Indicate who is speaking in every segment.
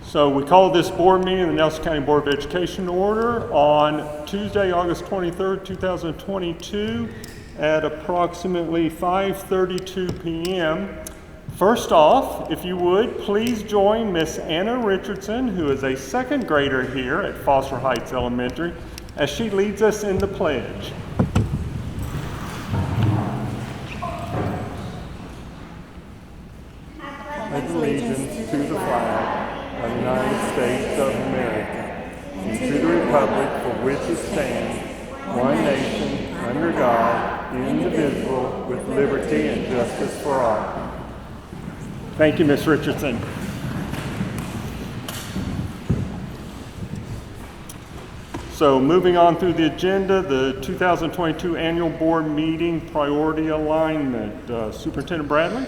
Speaker 1: So we called this board meeting of the Nelson County Board of Education to order on Tuesday, August 23rd, 2022 at approximately 5:32 p.m. First off, if you would, please join Miss Anna Richardson, who is a second grader here at Foster Heights Elementary, as she leads us in the pledge. Pledge allegiance to the flag of the United States of America and to the republic for which it stands, one nation, under God, indivisible, with liberty and justice for all. Thank you, Ms. Richardson. So moving on through the agenda, the 2022 annual board meeting priority alignment. Superintendent Bradley?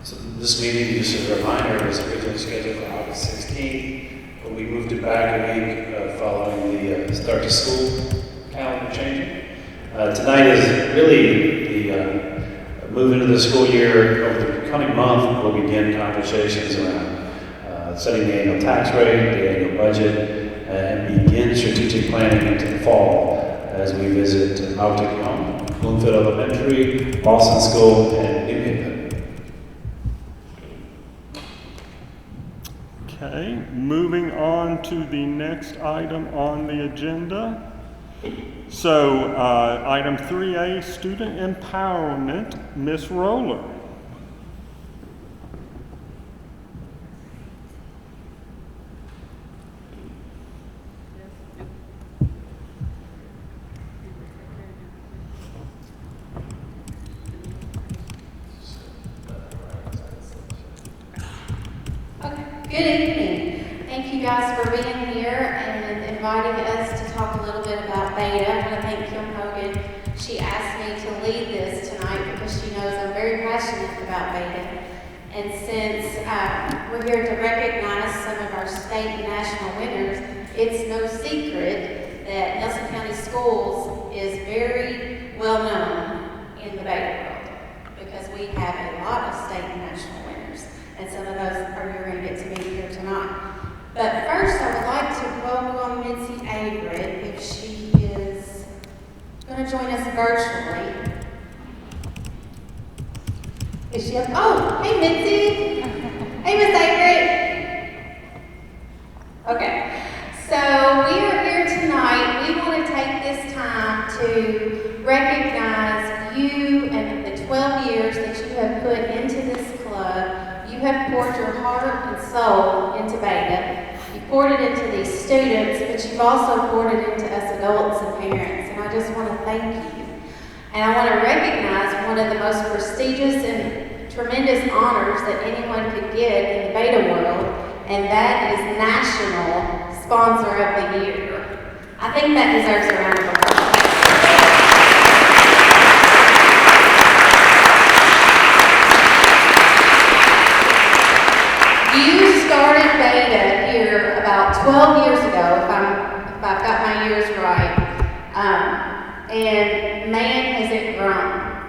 Speaker 2: So this meeting, just as a reminder, was originally scheduled for August 16th, but we moved it back a week following the start to school calendar changing. Tonight is really the move into the school year. Over the coming month, we'll begin conversations around setting the annual tax rate, the annual budget, and begin strategic planning into the fall as we visit Mount Bloomfield Elementary, Bardstown School, and Memorandum.
Speaker 1: Okay, moving on to the next item on the agenda. So, item 3A, student empowerment, Ms. Roller.
Speaker 3: Good evening. Thank you guys for being here and inviting us to talk a little bit about Beta. I want to thank Kim Hogan. She asked me to lead this tonight because she knows I'm very passionate about Beta. And since we're here to recognize some of our state and national winners, it's no secret that Nelson County Schools is very well known in the Beta world because we have a lot of state and national winners. And some of those are you're going to get to meet here tonight. But first, I would like to welcome Mitzi Avery, if she is going to join us virtually. Is she up? Oh, hey Mitzi! Hey Miss Avery! Okay, so we are here tonight. We want to take this time to recognize you and the 12 years that you have put into this club. You have poured your heart and soul into Beta. You poured it into these students, but you've also poured it into us adults and parents. And I just want to thank you. And I want to recognize one of the most prestigious and tremendous honors that anyone could get in the Beta world, and that is National Sponsor of the Year. I think that deserves a round of applause. You started Beta here about 12 years ago, if I've got my years right. And man, has it grown.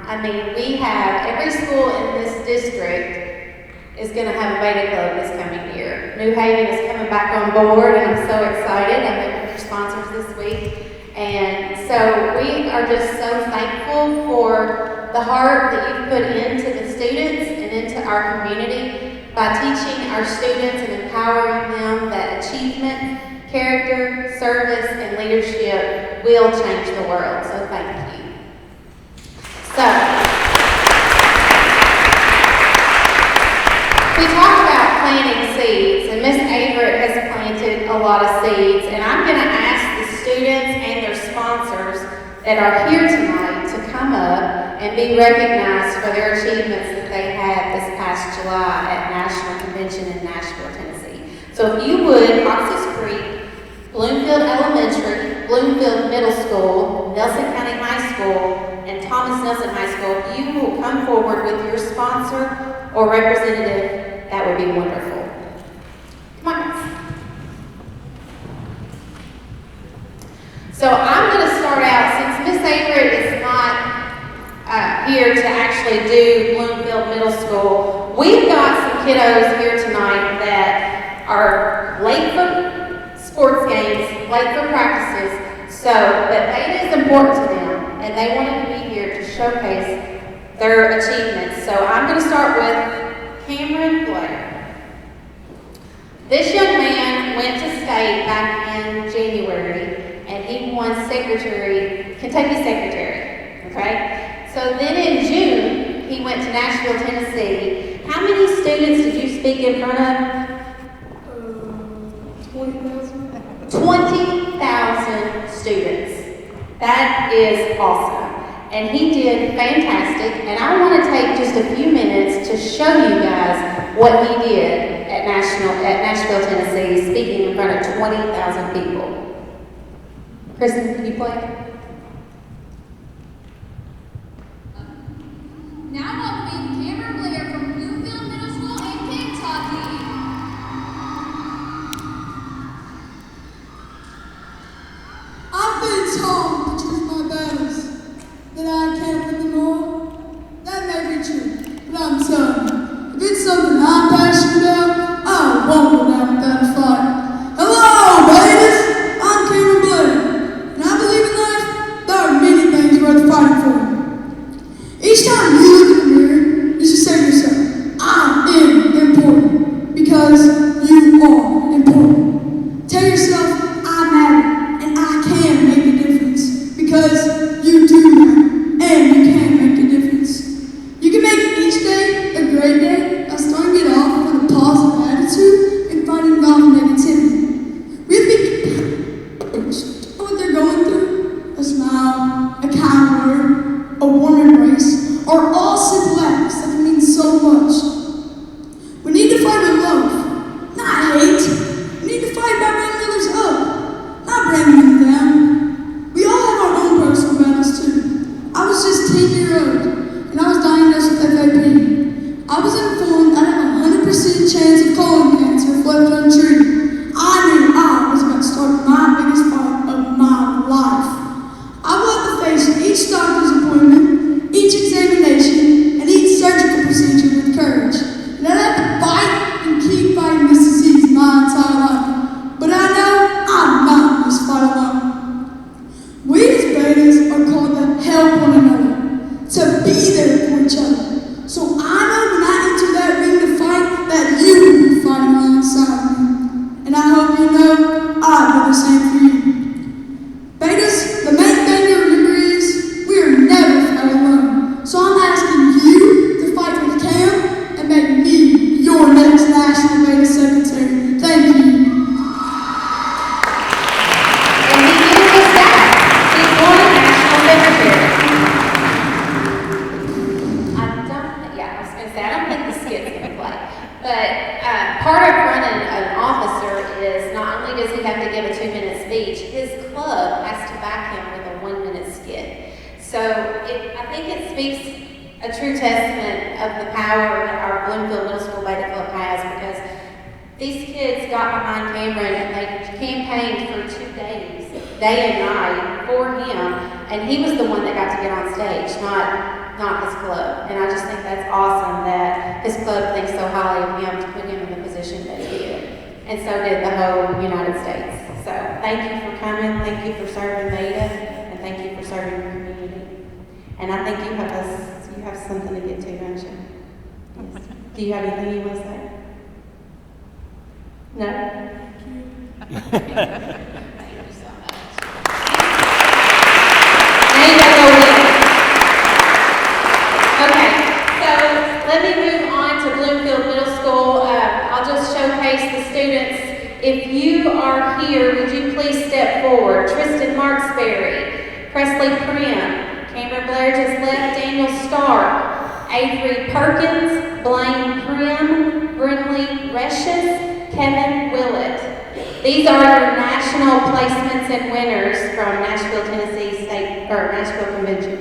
Speaker 3: I mean, we have, every school in this district is going to have a Beta club this coming year. New Haven is coming back on board, and I'm so excited. I met with their sponsors this week. And so we are just so thankful for the heart that you've put into the students and into our community by teaching our students and empowering them that achievement, character, service, and leadership will change the world. So thank you. So, we talked about planting seeds, and Miss Averett has planted a lot of seeds, and I'm going to ask the students and their sponsors that are here tonight to come up and be recognized for their achievements that they had this past July at National Convention in Nashville, Tennessee. So if you would, Oxus Creek, Bloomfield Elementary, Bloomfield Middle School, Nelson County High School, and Thomas Nelson High School, if you will come forward with your sponsor or representative, that would be wonderful. Come on, guys. So I'm going to start out, since Miss Averett is not here to actually do Bloomfield Middle School, we've got some kiddos here tonight that are late for sports games, late for practices. So, but Beta is important to them, and they wanted to be here to showcase their achievements. So I'm going to start with Cameron Blair. This young man went to state back in January, and he won Kentucky Secretary, okay? So then in June, he went to Nashville, Tennessee. How many students did you speak in front of? 20,000. 20,000 students. That is awesome. And he did fantastic, and I want to take just a few minutes to show you guys what he did at Nashville, Tennessee, speaking in front of 20,000 people. Kristen, can you play?
Speaker 4: Now welcoming Cameron Blair from Bloomfield Middle School in Kentucky.
Speaker 5: I've been told to choose my battles, that I can't win them all. That may be true, but I'm telling you, if it's something I'm passionate about, I won't go down without a fight. Hello, ladies! I'm Cameron Blair, and I believe in life, there are many things worth fighting for. Each time you look in the mirror, you should say to yourself, I am important, because you are important. Tell yourself, I matter, and I can make a difference, because you do matter, and you can make a difference. You can make each day a great day by starting it off with a positive attitude and fighting off negativity. We have to what they're going through, a smile, a kind word, a warm embrace, are all simple acts that can mean so much. We need to fight with love, not hate. We need to fight by bringing others up, not bringing them down. We all have our own personal battles too. I was just 10 years old, and I was diagnosed with FAP. I was informed I had a 100% chance of colon cancer if left untreated. I knew I was about to start my biggest fight of my life. I will have to face each doctor's appointment, each examination, and each surgical procedure with courage. And I have to fight and keep fighting this disease my entire life. But I know I'm not in this fight alone. We as betas are called to help one another, to be there for each other. So I know when I enter that ring to fight, that you will be fighting alongside me. And I hope you know I do the same for you. Betas, the main thing to remember is we are never fighting alone. So I'm asking you to fight with Cam and make me your next National Beta Secretary. Thank you.
Speaker 3: And he did it with that. He's won National Secretary. I don't think the skit's going to play. But part of running an officer is not only does he have to give a 2-minute speech, his club has to back him with a 1-minute skit. So I think it speaks a true testament of the power that our Bloomfield Middle School Beta Club has, because these kids got behind Cameron and they campaigned for 2 days, day and night, for him, and he was the one that got to get on stage, not his club. And I just think that's awesome that his club thinks so highly of him to put him in the position that he did. And so did the whole United States. So thank you for coming, thank you for serving Beta, and thank you for serving your community. And I think you have something to get to, don't you? Yes. Do you have anything you want to say? No? Thank you so much. Now you gotta go with it. Okay, so let me move on to Bloomfield Middle School. I'll just showcase the students. If you are here, would you please step forward? Tristan Marksberry, Presley Prim, Cameron Blair just left, Daniel Stark, Avery Perkins, Blaine Prim, Brinley Reshus, Kevin Willett. These are your national placements and winners from Nashville, Tennessee Nashville Convention.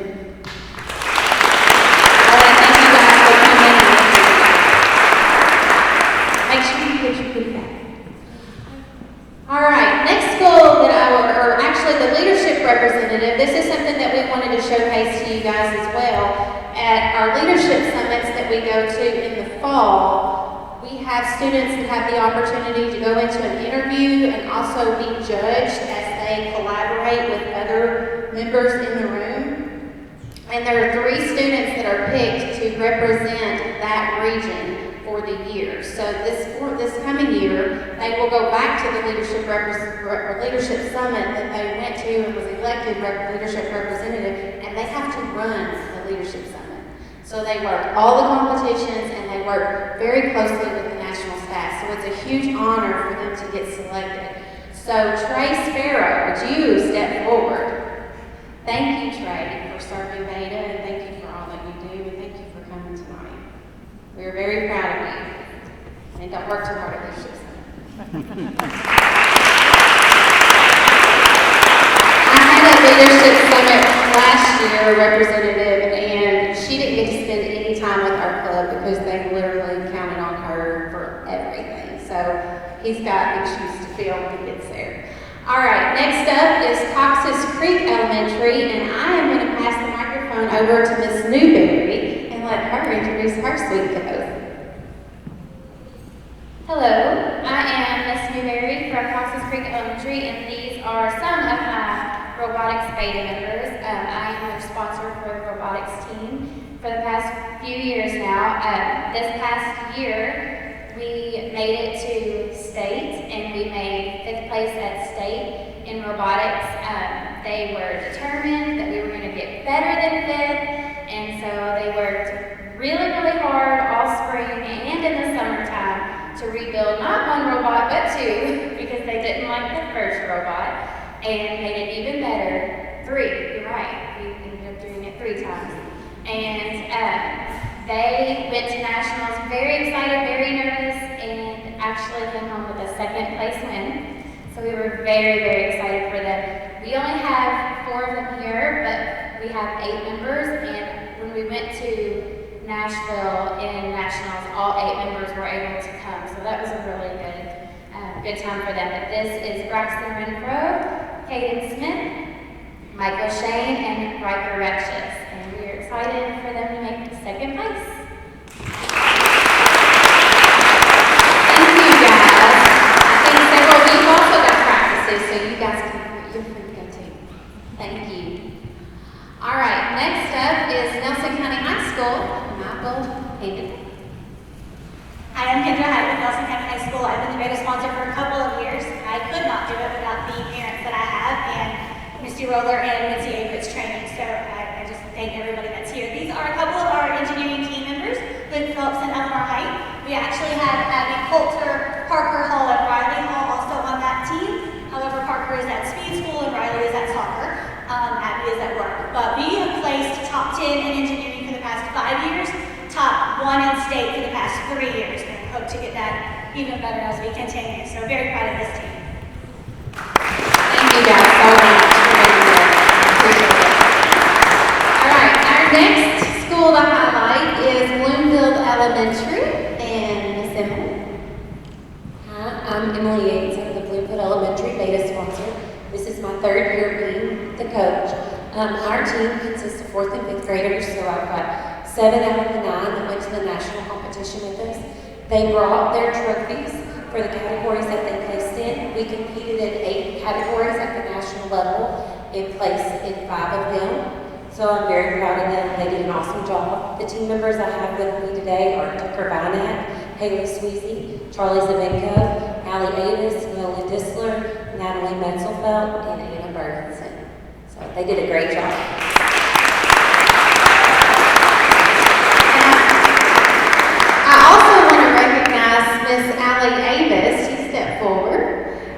Speaker 3: Make sure you put your food back. All right, next school or actually the leadership representative, this is something that we wanted to showcase to you guys as well. At our leadership summits that we go to in the fall, we have students that have the opportunity to go into an interview and also be judged as they collaborate with other members in the room. And there are 3 students that are picked to represent that region for the year. So this coming year, they will go back to the leadership summit that they went to and was elected leadership representative, and they have to run the leadership summit. So they work all the competitions and they work very closely with the national staff. So it's a huge honor for them to get selected. So Trey Sparrow, would you step forward? Thank you, Trey, for serving Beta, and thank you for all that you do, and thank you for coming tonight. We're very proud of you. And don't work too hard at leadership summit. I had a leadership summit last year, representative, and she didn't get to spend any time with our club because they literally counted on her for everything. So he's got big shoes to fill when he gets there. All right, next up is Cox's Creek Elementary, and I am going to pass the microphone over to Miss Newberry and let her introduce her sweet kiddos.
Speaker 6: Hello, I am Miss Newberry from Cox's Creek Elementary, and these are some of my robotics beta members. I am their sponsor for the robotics team for the past few years now. This past year, we made it to state, and we made 5th place at state in robotics. They were determined that we were going to get better than 5th, and so they worked really, really hard all spring and in the summertime to rebuild not 1 robot, but 2, because they didn't like the first robot, and made it even better. 3, you're right, we ended up doing it 3 times. And they went to nationals very excited, very nervous, and actually came home with a 2nd place win. So we were very, very excited for them. We only have 4 of them here, but we have 8 members, and when we went to Nashville in nationals, all 8 members were able to come. So that was a really good time for them. But this is Braxton Renfro, Caden Smith, Michael Shane, and Riker Rexus. And we are excited for them to make 2nd place. Thank you, guys. I think several of you also got practices, so you guys you're free to go too. Thank you. All right, next up is Nelson County High School. Michael Hayden.
Speaker 7: Hi, I'm Kendra Hyde with Nelson County High School. I've been the beta sponsor for a couple of years. I could not do it without the parents that I have and Misty Roller and Mitzi Averett's training. So I just thank everybody that's here. These are a couple of our engineering team members, Luke Phillips and Eleanor Height. We actually had Abby Coulter, Parker Hall, and Riley Hall also on that team. However, Parker is at speed school and Riley is at soccer. Abby is at work. But we have placed top 10 in engineering for the past 5 years, top 1 in state for the past 3 years, and hope to get that even better as we continue. So very proud of this team.
Speaker 6: Thank you guys so much for being here. Appreciate it. All right, our next school to highlight is Bloomfield Elementary, and Miss Emily.
Speaker 8: Hi, I'm Emily Yates. I'm the Bloomfield Elementary beta sponsor. This is my 3rd year being the coach. Our team consists of 4th and 5th graders, so I've got 7 out of the 9 that went to the national competition with us. They brought their trophies for the categories that they placed in. We competed in 8 categories at the national level and placed in 5 of them. So I'm very proud of them. They did an awesome job. The team members I have with me today are Tucker Binack, Haley Sweezy, Charlie Zabenko, Allie Avis, Nolan Disler, Natalie Metzelfeld, and Anna Bergenson. So they did a great job.
Speaker 3: I also want to recognize Miss Allie Avis. She stepped forward.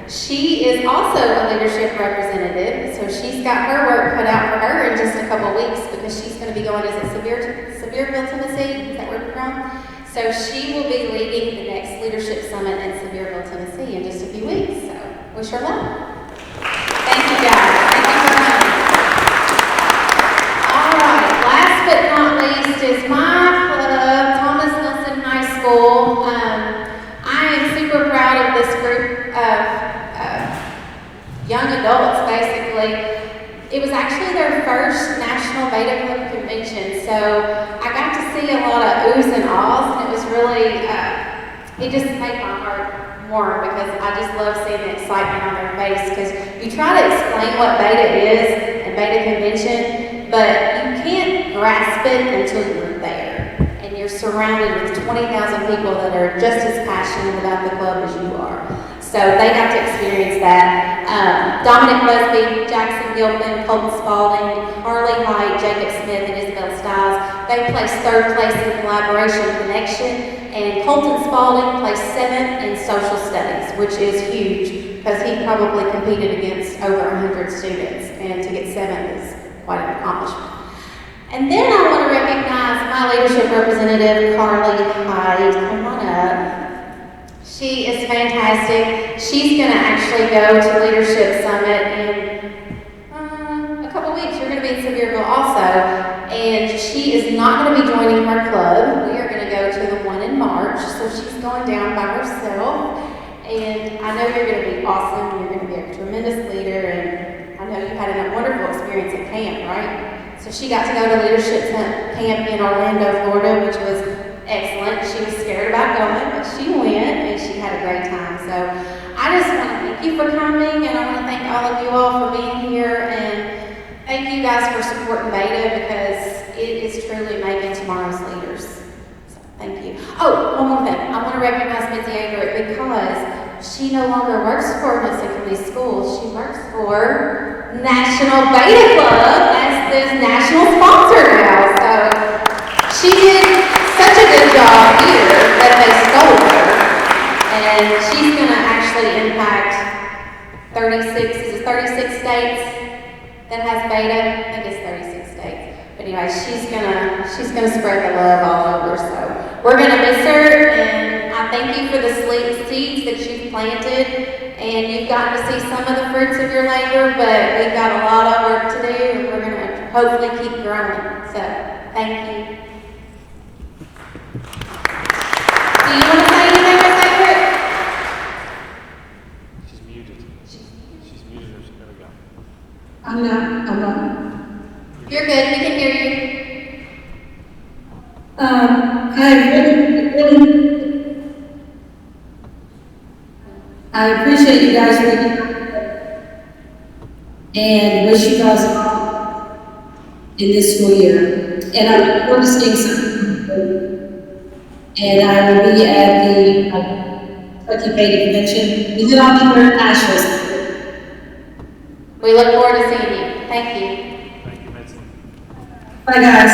Speaker 3: She is also a leadership representative, so she's got her work cut out for her in just a couple weeks because she's going to be going, is it Sevierville, Tennessee? Is that where you're from? So she will be leading the next leadership summit in Sevierville, Tennessee in just a few weeks. So wish her luck. Thank you guys. Thank you for coming. All right, last but not least is my club, Thomas Nelson High School. I am super proud of this group of young adults, basically. It was actually their first National Beta Club convention, so I got to see a lot of oohs and ahs, and it it just made my heart warm because I just love seeing the excitement on their face, because you try to explain what beta is and beta convention, but you can't grasp it until you're there. And you're surrounded with 20,000 people that are just as passionate about the club as you are. So they got to experience that. Dominic Busby, Jackson Gilpin, Colton Spalding, Harley Height, Jacob Smith, and Isabel Stiles, they placed third place in collaboration connection, and Colton Spalding placed 7th in social studies, which is huge because he probably competed against over 100 students, and to get 7th is quite an accomplishment. And then I want to recognize my leadership representative, Carly Hyde. Come on up. She is fantastic. She's going to actually go to Leadership Summit in a couple weeks. You're going to be in Sevierville also. And she is not going to be joining her club. We are going to go to the one in March. So she's going down by herself. And I know you're going to be awesome. You're going to be a tremendous leader. And I know you had a wonderful experience at camp, right? So she got to go to Leadership Camp in Orlando, Florida, which was excellent. She was scared about going, but she went and she had a great time. So I just want to thank you for coming, and I want to thank all of you all for being here, and thank you guys for supporting Beta, because it is truly making tomorrow's leaders. So thank you. Oh, one more thing. I want to recognize Mitzi Averett because she no longer works for Hudson County Schools. She works for National Beta Club as the national sponsor now. So she did such a good job here that they stole her, and she's going to actually impact 36 states that has beta. I think it's 36 states. But anyway, she's gonna spread the love all over. So we're gonna miss her, and I thank you for the seeds that you've planted, and you've gotten to see some of the fruits of your labor. But we've got a lot of work to do, and we're gonna hopefully keep growing. So thank you. Do you want to say anything, Miss Averett?
Speaker 2: She's muted. She's muted her, so there we go.
Speaker 5: I'm not.
Speaker 3: You're good, we can hear you.
Speaker 9: I appreciate you guys making and wish you guys all in this school year. And I look forward to seeing some. And I will be at the Kentucky Beta Convention. And then I'll be here in Nashville.
Speaker 3: We look forward to seeing you. Thank you.
Speaker 2: Thank you, Mitzi.
Speaker 9: Bye, guys.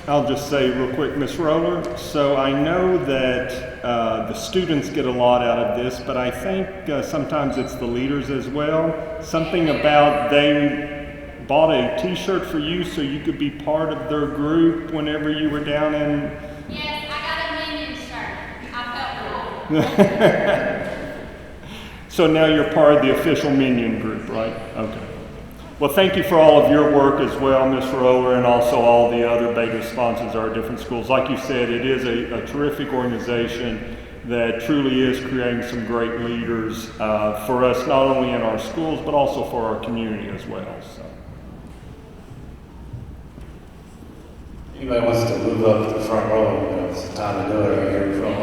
Speaker 1: I'll just say real quick, Ms. Roller, so I know that the students get a lot out of this, but I think sometimes it's the leaders as well. Something about they bought a t-shirt for you so you could be part of their group whenever you were down in...
Speaker 4: Yes, I got a Minion shirt. I felt cool.
Speaker 1: So now you're part of the official Minion group, right? Okay. Well, thank you for all of your work as well, Ms. Roller, and also all the other Beta sponsors at our different schools. Like you said, it is a terrific organization that truly is creating some great leaders for us, not only in our schools, but also for our community as well. So.
Speaker 2: Anybody wants to move up to the front row, it's the time to do it right here. Front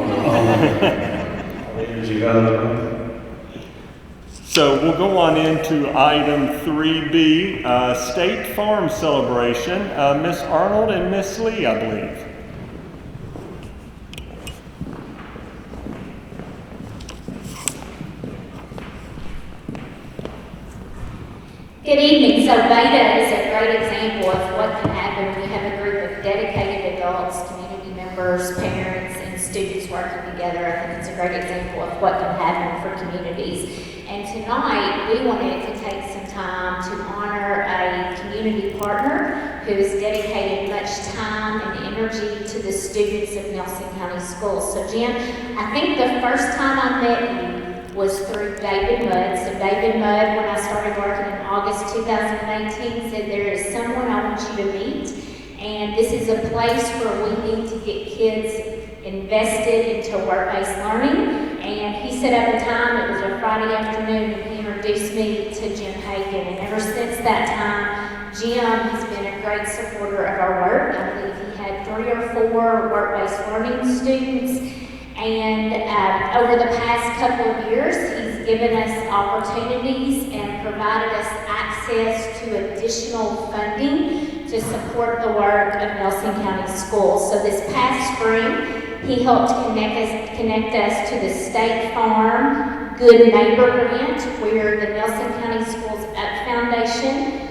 Speaker 2: row. Leaders, you got it.
Speaker 1: So we'll go on into item 3B, State Farm Celebration. Miss Arnold and Miss Lee, I believe.
Speaker 6: Good evening. So Beta is a great example of what can happen when you have a group of dedicated adults, community members, parents, and students working together. I think it's a great example of what can happen for communities. And tonight, we wanted to take some time to honor a community partner who's dedicated much time and energy to the students of Nelson County Schools. So Jim, I think the first time I met you was through David Mudd. So David Mudd, when I started working in August 2018, said there is someone I want you to meet, and this is a place where we need to get kids invested into work-based learning. And he said at the time, it was a Friday afternoon, and he introduced me to Jim Hagan. And ever since that time, Jim has been a great supporter of our work. I believe he had 3 or 4 work-based learning students. And over the past couple of years, he's given us opportunities and provided us access to additional funding to support the work of Nelson County Schools. So this past spring, he helped connect us to the State Farm Good Neighbor Grant, where the Nelson County Schools Up Foundation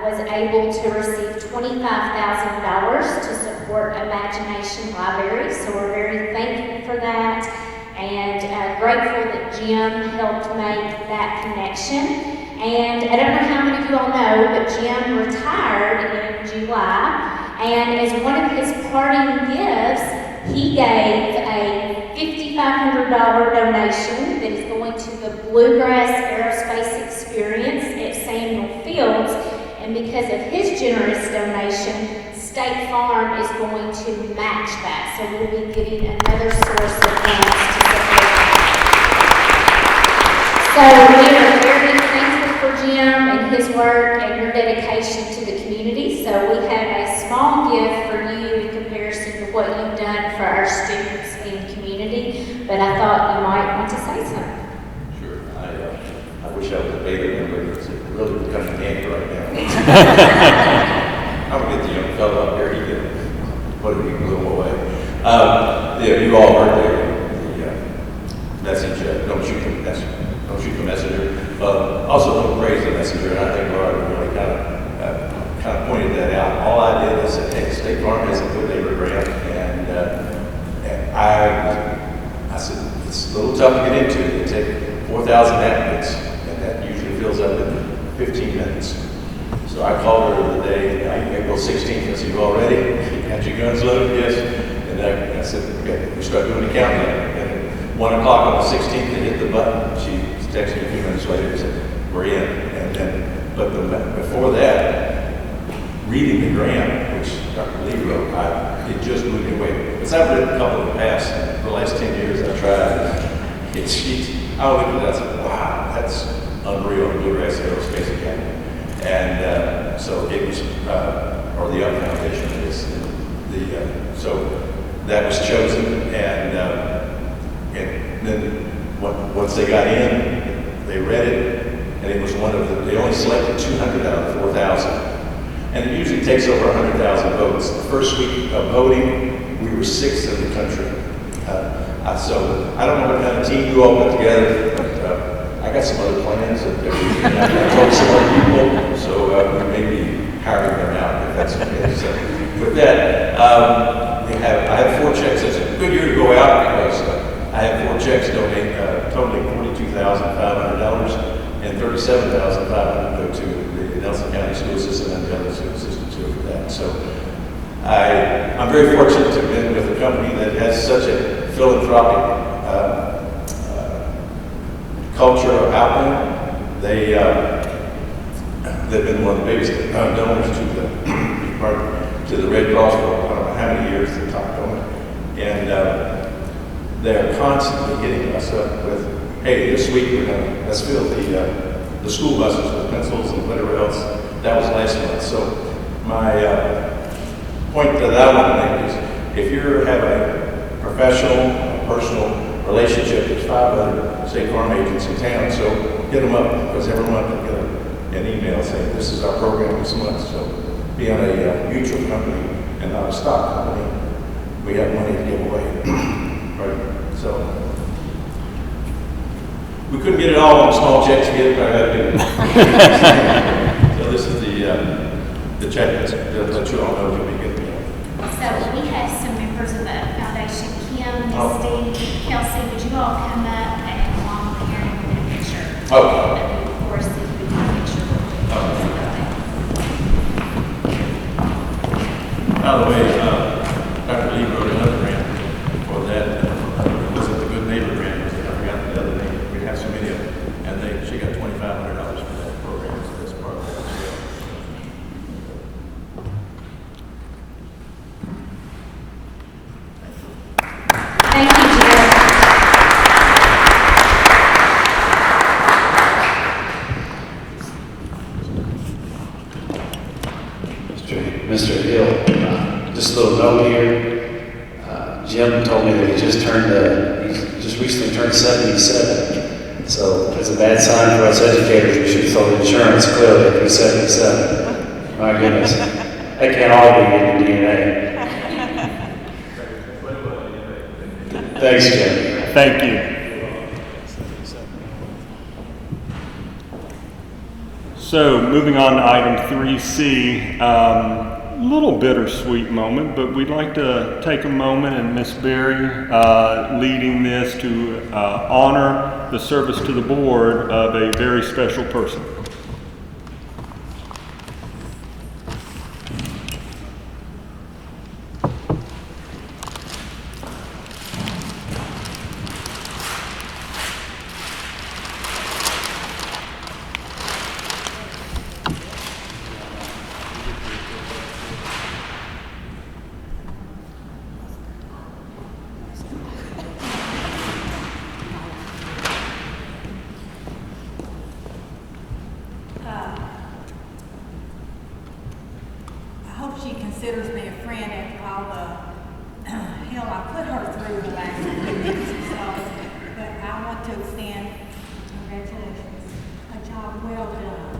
Speaker 6: was able to receive $25,000 to support Imagination Library. So we're very thankful for that and grateful that Jim helped make that connection. And I don't know how many of you all know, but Jim retired in July, and as one of his parting gifts, he gave a $5,500 donation that is going to the Bluegrass Aerospace Experience at Samuel Fields. And because of his generous donation, State Farm is going to match that. So we'll be getting another source of funds to support that. So we are very thankful for Jim and his work and your dedication to the community. So we have a small gift for you in comparison to what you've done for our students and community. But I thought you might want to say something.
Speaker 10: Sure. I wish I was a beta member. It's really becoming handy right now. I'm gonna get the young fellow up here. He can put it a little away. Yeah, you all heard the message. Don't shoot the messenger. Also, don't praise the messenger. And I think Laura really kind of pointed that out. All I did is say, hey, State Farm has a good neighbor grant, and I said it's a little tough to get into. They take 4,000 applicants, and that usually fills up in 15 minutes. So I called her the day, April 16th. I said, you all ready? Got your guns loaded? Yes. And I said, okay, we start doing the countdown. And at 1 o'clock on the 16th, they hit the button. She texted me a few minutes later and said, we're in. And then, but before that, reading the grant, which Dr. Lee wrote, it just blew me away. Because I've written a couple in the past, and the last 10 years I've tried. I looked at it and I said, wow, that's unreal, Bluegrass Aerospace Academy. And so it was, or the Up Foundation is so that was chosen, and then once they got in, they read it, and it was they only selected 200 out of 4,000. And it usually takes over 100,000 votes. The first week of voting, we were 6th in the country. So I don't know what kind of team you all put together, but I got some other plans. I told some other people, so we may be hiring them out if that's okay. So with that, I have 4 checks. It's a good year to go out because I have 4 checks totaling $42,500 and $37,500 go to the Nelson County School System and the other school systems too for that. So I'm very fortunate to have been with a company that has such a philanthropic culture about them. They've been one of the biggest donors to the Red Cross for I don't know how many years, the top donor. And they're constantly hitting us up with, hey, this week let's fill the school buses with pencils and whatever else. That was last month. So my point that I want to make is if you have a professional, personal relationship, there's 5 other State Farm agents in town, so hit them up because every month they get an email saying this is our program this month. So being a mutual company and not a stock company, we have money to give away. Right? So we couldn't get it all on small checks yet, but I had to do it. So this is the check that let you all know if we get it.
Speaker 4: So we have some members of the foundation, Kim, Misty, Kelsey, would you all come up and along with Karen with a picture?
Speaker 10: Oh.
Speaker 4: And then, of course, if we can picture.
Speaker 10: By the way, Dr. Lee wrote another grant for that. It wasn't the Good Neighbor grant, I forgot the other name. We have so many of them. And she got $2,500 for that program, so that's part of that as well.
Speaker 6: Thank you, Jared.
Speaker 2: Mr. Hill. Just a little note here. Jim told me that he just recently turned 77. So it's a bad sign for us educators. We should throw insurance clearly if he's 77. My goodness. They can't all be in the DNA. Thanks, Jim.
Speaker 1: Thank you. So moving on to item 3C, little bittersweet moment, but we'd like to take a moment, and Miss Berry leading this to honor the service to the board of a very special person.
Speaker 11: I hope she considers me a friend after all the hell I put her through the last few weeks or so. But I want to extend congratulations, a job well done.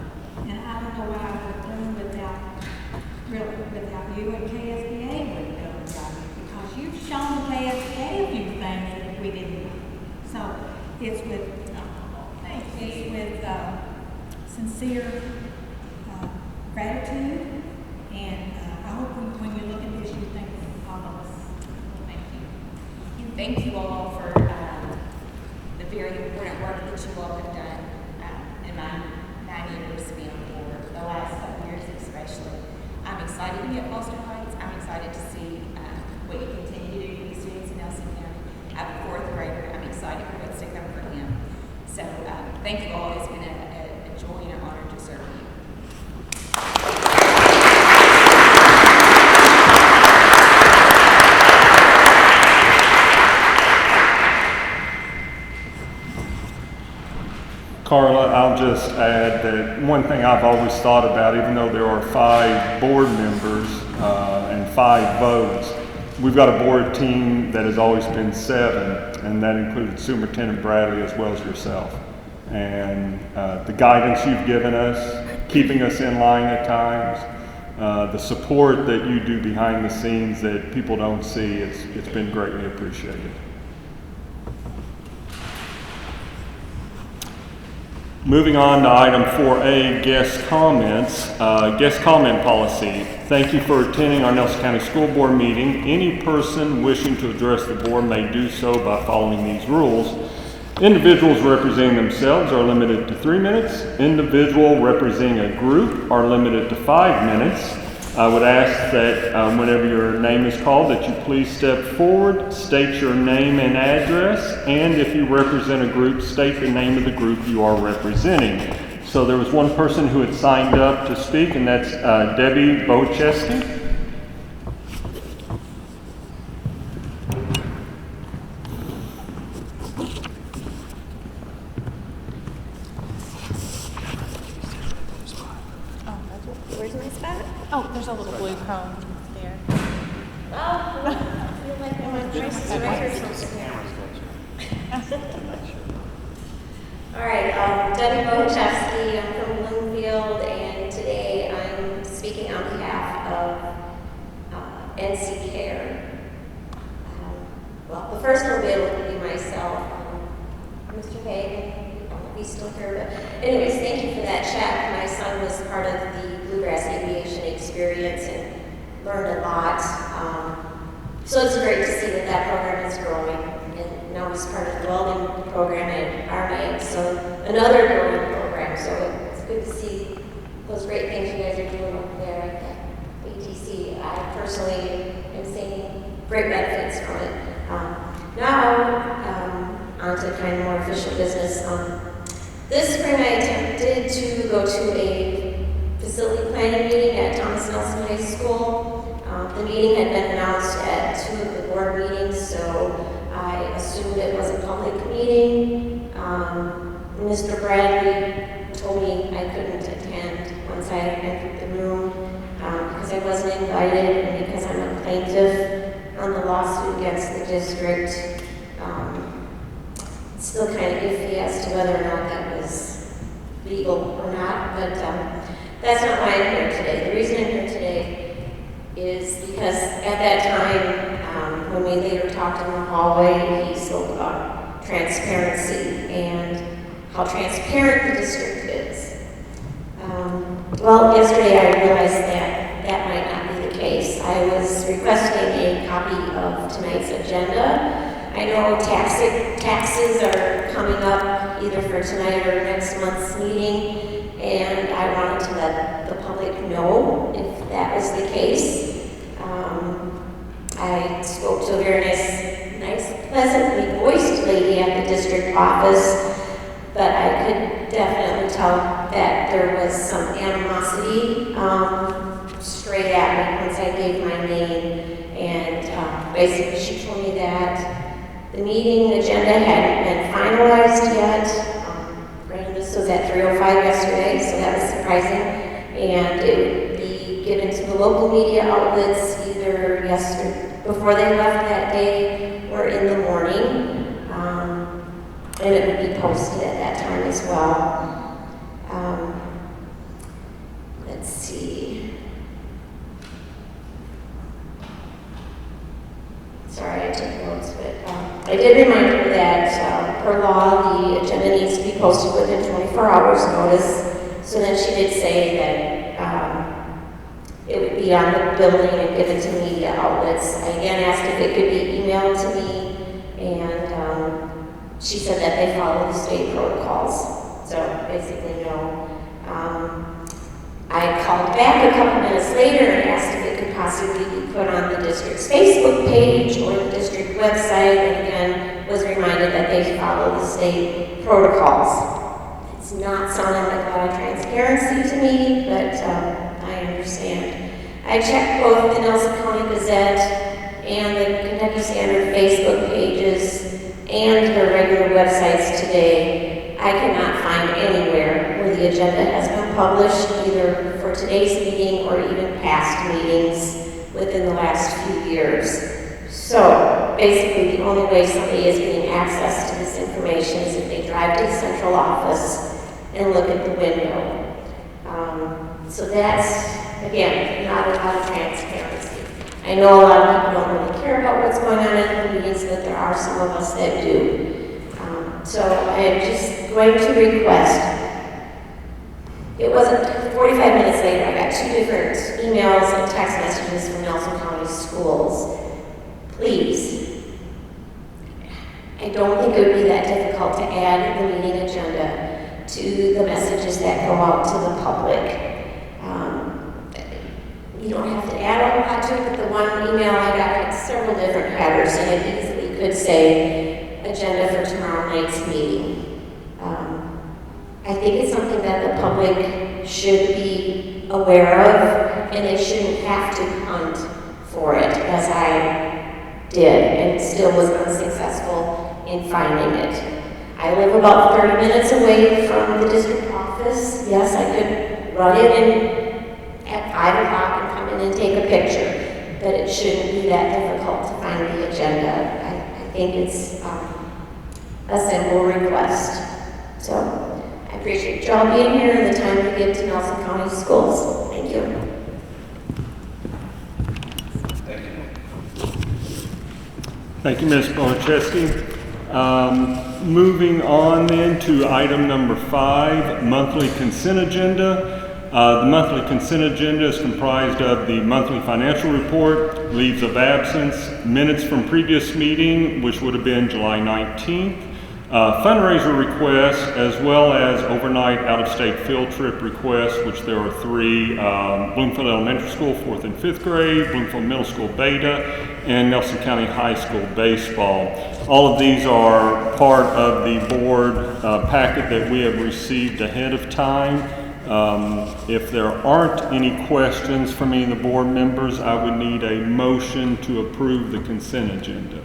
Speaker 11: And I don't know what I would have done without you and KSBA would have done without you, because you've shown the KSBA a few things that we didn't. So it's with sincere gratitude. And I hope when you look at this, you think of all of us.
Speaker 12: Thank you. And thank you all for the very important work that you all have done in my 9 years being on board, the last couple years especially. I'm excited to be at Foster Heights. I'm excited to see what you continue to do for the students in Nelson County. I have a fourth grader. I'm excited for what's to come for him. So thank you all. It's been a joy and an honor to serve you.
Speaker 1: Carla, I'll just add that one thing I've always thought about, even though there are 5 board members and 5 votes, we've got a board team that has always been 7, and that includes Superintendent Bradley as well as yourself. And the guidance you've given us, keeping us in line at times, the support that you do behind the scenes that people don't see, it's been greatly appreciated. Moving on to item 4A, guest comments. Guest comment policy. Thank you for attending our Nelson County School Board meeting. Any person wishing to address the board may do so by following these rules. Individuals representing themselves are limited to 3 minutes. Individual representing a group are limited to 5 minutes. I would ask that whenever your name is called that you please step forward, state your name and address, and if you represent a group, state the name of the group you are representing. So there was one person who had signed up to speak, and that's Debbie Bocheski.
Speaker 6: Where's my spot?
Speaker 13: Oh, there's a little blue cone there.
Speaker 6: Oh, I feel like I'm on Price is Right or something. All right, Debbie Bocheski, I'm from Bloomfield, and today I'm speaking on behalf of NC Care. Well, the first one will be able to be myself. Mr. Hagan, he's still here, but anyways, thank you for that chat. My son was part of the Bluegrass Aviation experience and learned a lot. So it's great to see that that program is growing. And now he's part of the welding program at Army, so another growing program. So it's good to see those great things you guys are doing over there at ATC. I personally am seeing great benefits from it. Now, on to kind of more official business. This spring I attempted to go to a facility planning meeting at Thomas Nelson High School. The meeting had been announced at 2 of the board meetings, so I assumed it was a public meeting. Mr. Bradley told me I couldn't attend once I entered the room because
Speaker 8: because I wasn't invited and because I'm a plaintiff on the lawsuit against the district. It's still kind of iffy as to whether or not that was legal or not, but that's not why I'm here today. The reason I'm here today is because at that time, when we later talked in the hallway, he spoke about transparency and how transparent the district is. Well, yesterday I realized that that might not be the case. I was requesting a copy of tonight's agenda. I know taxes are coming up either for tonight or next month's meeting, and I wanted to let the public know if that was the case. I spoke to a very nice, pleasantly voiced lady at the district office, but I could definitely tell that there was some animosity straight at me once I gave my name, and basically she told me that the meeting agenda hadn't been finalized yet. Granted, this was at 3:05 yesterday, so that was surprising, and it would be given to the local media outlets either before they left that day or in the morning, and it would be posted at that time as well. Let's see. Sorry, I took notes, but I did remind her that per law, the agenda needs to be posted within 24 hours notice. So then she did say that it would be on the building and given to media outlets. I again asked if it could be emailed to me, and she said that they follow the state protocols. So basically, no. I called back a couple minutes later and asked if it could possibly be put on the district's Facebook page or the district website, and again was reminded that they follow the state protocols. It's not sounding like a lot of transparency to me, but I understand. I checked both the Nelson County Gazette and the Kentucky Standard Facebook pages and their regular websites today. I cannot find anywhere where the agenda has been published, either for today's meeting or even past meetings within the last few years. So basically, the only way somebody is getting access to this information is if they drive to the central office and look at the window. So that's, again, not a lot of transparency. I know a lot of people don't really care about what's going on in the meetings, but there are some of us that do. So I am just going to request, it wasn't 45 minutes later, I got 2 different emails and text messages from Nelson County schools. Please, I don't think it would be that difficult to add the meeting agenda to the messages that go out to the public. You don't have to add a whole lot to it, but the one email I got had several different headers, and it easily could say agenda for tomorrow night's meeting. I think it's something that the public should be aware of, and they shouldn't have to hunt for it, as I did, and still was unsuccessful in finding it. I live about 30 minutes away from the district office. Yes, I could run in at 5 o'clock and come in and take a picture, but it shouldn't be that difficult to find the agenda. I think it's a simple request. So I appreciate y'all being here and the time you give to Nelson County schools. Thank you.
Speaker 1: Thank you, Ms. Bonicheski. Moving on then to item number 5, monthly consent agenda. The monthly consent agenda is comprised of the monthly financial report, leaves of absence, minutes from previous meeting, which would have been July 19th, fundraiser requests, as well as overnight out-of-state field trip requests, which there are 3, Bloomfield Elementary School, 4th and 5th grade, Bloomfield Middle School Beta, and Nelson County High School baseball. All of these are part of the board packet that we have received ahead of time. If there aren't any questions from any of the board members, I would need a motion to approve the consent agenda.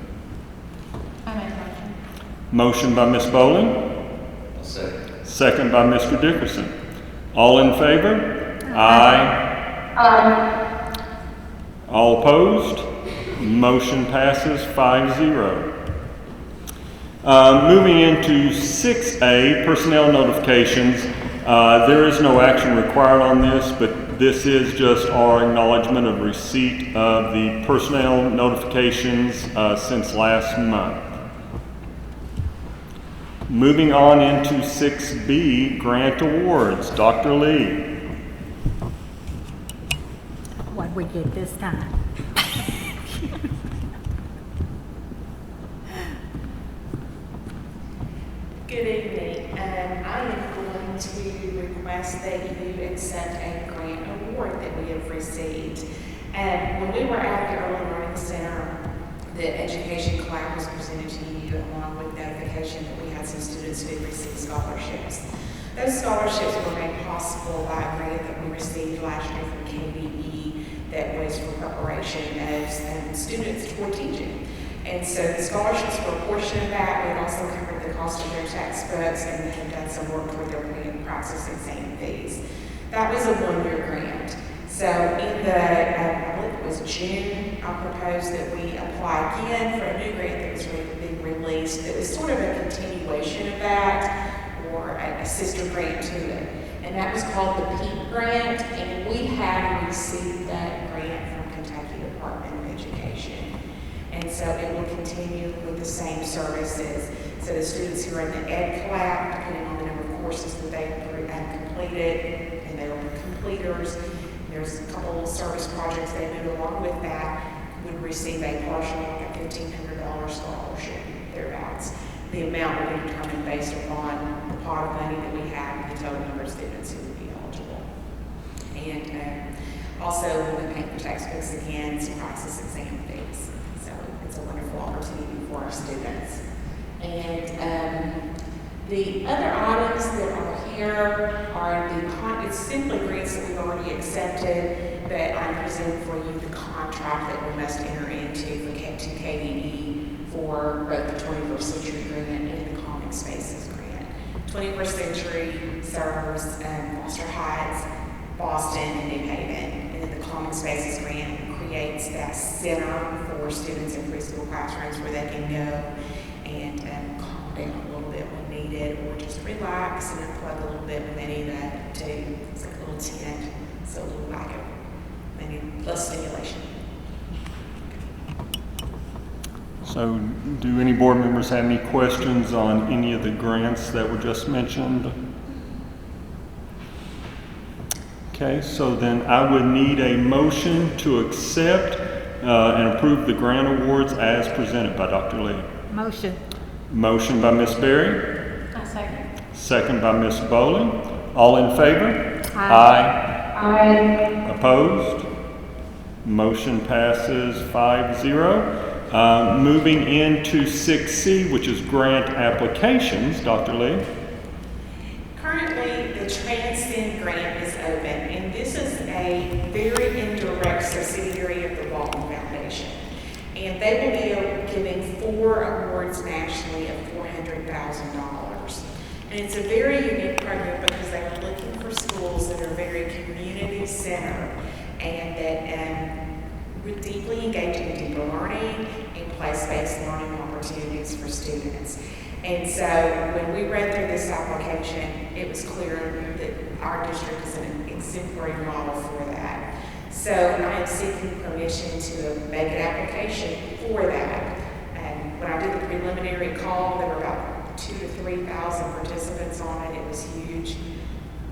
Speaker 13: I make a motion.
Speaker 1: Motion by Ms. Bowling.
Speaker 10: Second.
Speaker 1: Second by Mr. Dickerson. All in favor? Aye. All opposed? Motion passes 5-0. Moving into 6A, personnel notifications. There is no action required on this, but this is just our acknowledgement of receipt of the personnel notifications since last month. Moving on into 6B, grant awards. Dr. Lee.
Speaker 11: What we get this time?
Speaker 12: Good evening. I am going to request that you accept a grant award that we have received. When we were at the Early Learning Center, the Education Collab was presented to you along with notification that we had some students who had received scholarships. Those scholarships were made possible by a grant that we received last year from KBE that was for preparation of students toward teaching. And so the scholarships were a portion of that. We had also covered the cost of their textbooks and had done some work toward their practice exam fees. That was a one-year grant. So in the, I believe it was June, I proposed that we apply again for a new grant that was being released that was sort of a continuation of that, or a sister grant to it. And that was called the PEAP grant, and we have received that grant from Kentucky Department of Education. And so it will continue with the same services. So the students who are in the Ed Collab, depending on the number of courses that they've completed, and they are completers, there's a couple of service projects they do along with that, would receive a partial, like a $1,500 scholarship, thereabouts. The amount will be determined based upon the pot of money that we have and the total number of students who would be eligible. And also, we'll be paying for textbooks again, some practice exam fees. So it's a wonderful opportunity for our students. And the other items that are here are it's simply grants that we've already accepted, but I'm presenting for you the contract that we must enter into to KDE for both the 21st Century Grant and the Common Spaces Grant. 21st Century serves Foster Heights, Boston, and New Haven, and then the Common Spaces Grant creates that center for students in preschool classrooms where they can go and calm down a little bit when needed, or just relax and unplug a little bit when they need that too. It's like a little tent, so a little lack of maybe less stimulation.
Speaker 1: So, do any board members have any questions on any of the grants that were just mentioned? Okay, so then I would need a motion to accept and approve the grant awards as presented by Dr. Lee.
Speaker 11: Motion.
Speaker 1: Motion by Ms. Berry.
Speaker 13: I second.
Speaker 1: Second by Ms. Bowling. All in favor?
Speaker 11: Aye.
Speaker 1: Aye. Opposed? Motion passes 5-0. Moving into 6C, which is grant applications. Dr. Lee.
Speaker 12: Currently, the Transcend grant is open, and this is a very indirect subsidiary of the Walton Foundation. And they will be giving 4 awards nationally of $400,000. And it's a very unique program because they are looking for schools that are very community-centered and that we're deeply engaged in deeper learning and place-based learning opportunities for students. And so when we read through this application, it was clear that our district is an exemplary model for that. So I am seeking permission to make an application for that. And when I did the preliminary call, there were about 2,000 to 3,000 participants on it. It was huge,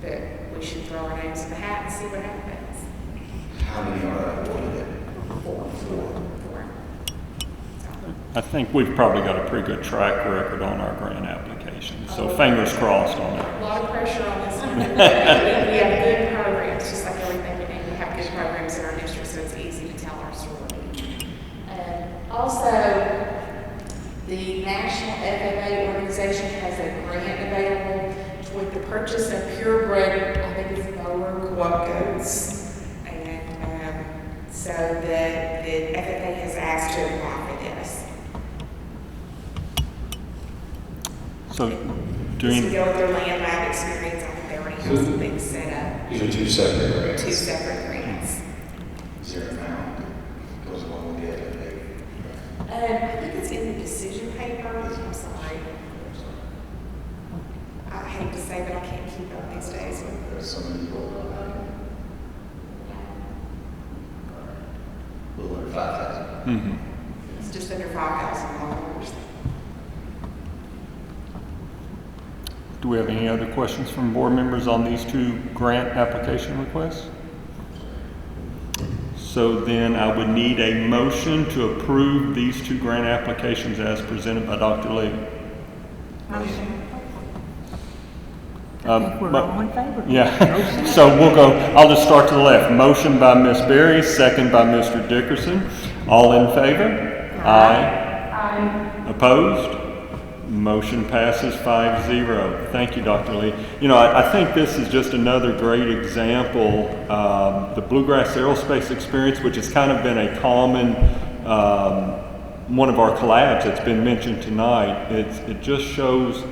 Speaker 12: but we should throw our names in the hat and see what happens.
Speaker 10: How many are awarded?
Speaker 12: 4.
Speaker 1: I think we've probably got a pretty good track record on our grant applications, so fingers crossed on
Speaker 12: A
Speaker 1: it.
Speaker 12: lot of pressure on this one. We have good programs, just like everything we do. We have good programs in our district, so it's easy to tell our story. Also, the National FFA organization has a grant available toward the purchase of purebred, I think it's Boer goats. And so the FFA has asked to apply for this.
Speaker 1: So,
Speaker 12: Just to go with their land lab experience, I think they already have something set up.
Speaker 10: These are 2 separate grants.
Speaker 12: 2 separate grants.
Speaker 10: Is there an amount?
Speaker 14: I think it's in the decision paper. I'm sorry. I hate to say, but I can't keep up these days.
Speaker 2: There's so many people. A little under 5,000.
Speaker 1: Mm-hmm.
Speaker 14: It's just under $5,000.
Speaker 1: Do we have any other questions from board members on these two grant application requests? So then I would need a motion to approve these two grant applications as presented by Dr. Lee.
Speaker 11: I think we're all in favor.
Speaker 1: Yeah, so we'll go, I'll just start to the left. Motion by Ms. Berry, second by Mr. Dickerson. All in favor? Aye. Opposed? Motion passes 5-0. Thank you, Dr. Lee. You know, I think this is just another great example. The Bluegrass Aerospace experience, which has kind of been a common, one of our collabs that's been mentioned tonight. It just shows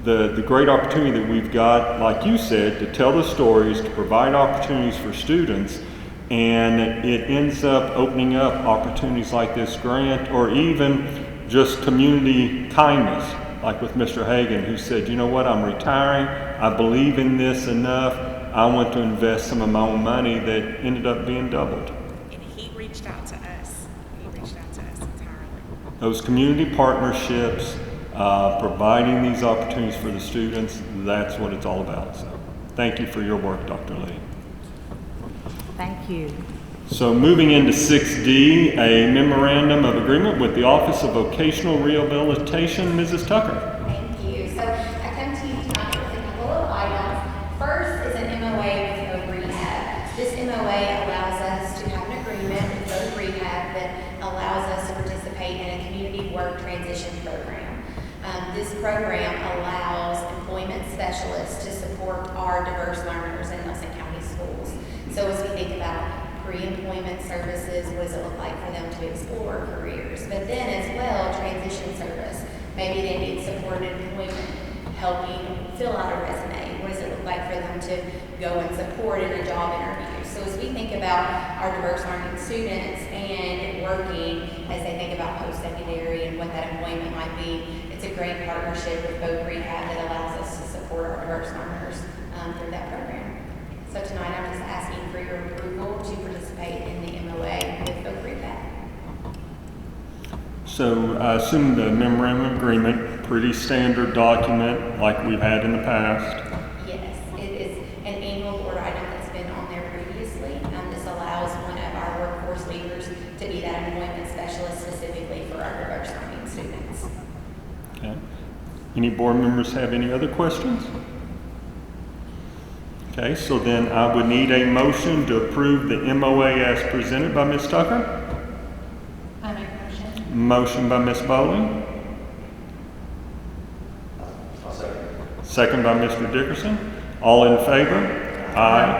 Speaker 1: the great opportunity that we've got, like you said, to tell the stories, to provide opportunities for students, and it ends up opening up opportunities like this grant, or even just community kindness, like with Mr. Hagan, who said, you know what, I'm retiring, I believe in this enough, I want to invest some of my own money, that ended up being doubled.
Speaker 14: And he reached out to us. He reached out to us entirely.
Speaker 1: Those community partnerships, providing these opportunities for the students, that's what it's all about. So thank you for your work, Dr. Lee.
Speaker 11: Thank you.
Speaker 1: So moving into 6D, a memorandum of agreement with the Office of Vocational Rehabilitation. Mrs. Tucker.
Speaker 3: Thank you. So I come to you tonight with a couple of items. First is an MOA with Voc Rehab. This MOA allows us to have an agreement with Voc Rehab that allows us to participate in a community work transition program. This program allows employment specialists to support our diverse learners in Nelson County schools. So as we think about pre-employment services, what does it look like for them to explore careers? But then as well, transition service. Maybe they need supported employment, helping fill out a resume. What does it look like for them to go and support in a job interview? So as we think about our diverse learning students and working, as they think about post-secondary and what that employment might be, it's a great partnership with Voc Rehab that allows us to support our diverse learners through that program. So tonight I'm just asking for your approval to participate in the MOA with Voc Rehab.
Speaker 1: So I assume the memorandum of agreement, pretty standard document like we've had in the past.
Speaker 3: Yes, it is an annual board item that's been on there previously. This allows one of our workforce leaders to be that employment specialist specifically for our diverse learning students.
Speaker 1: Okay. Any board members have any other questions? Okay, so then I would need a motion to approve the MOA as presented by Ms. Tucker.
Speaker 13: I make a motion.
Speaker 1: Motion by Ms. Bowling.
Speaker 10: I'll second.
Speaker 1: Second by Mr. Dickerson. All in favor? Aye.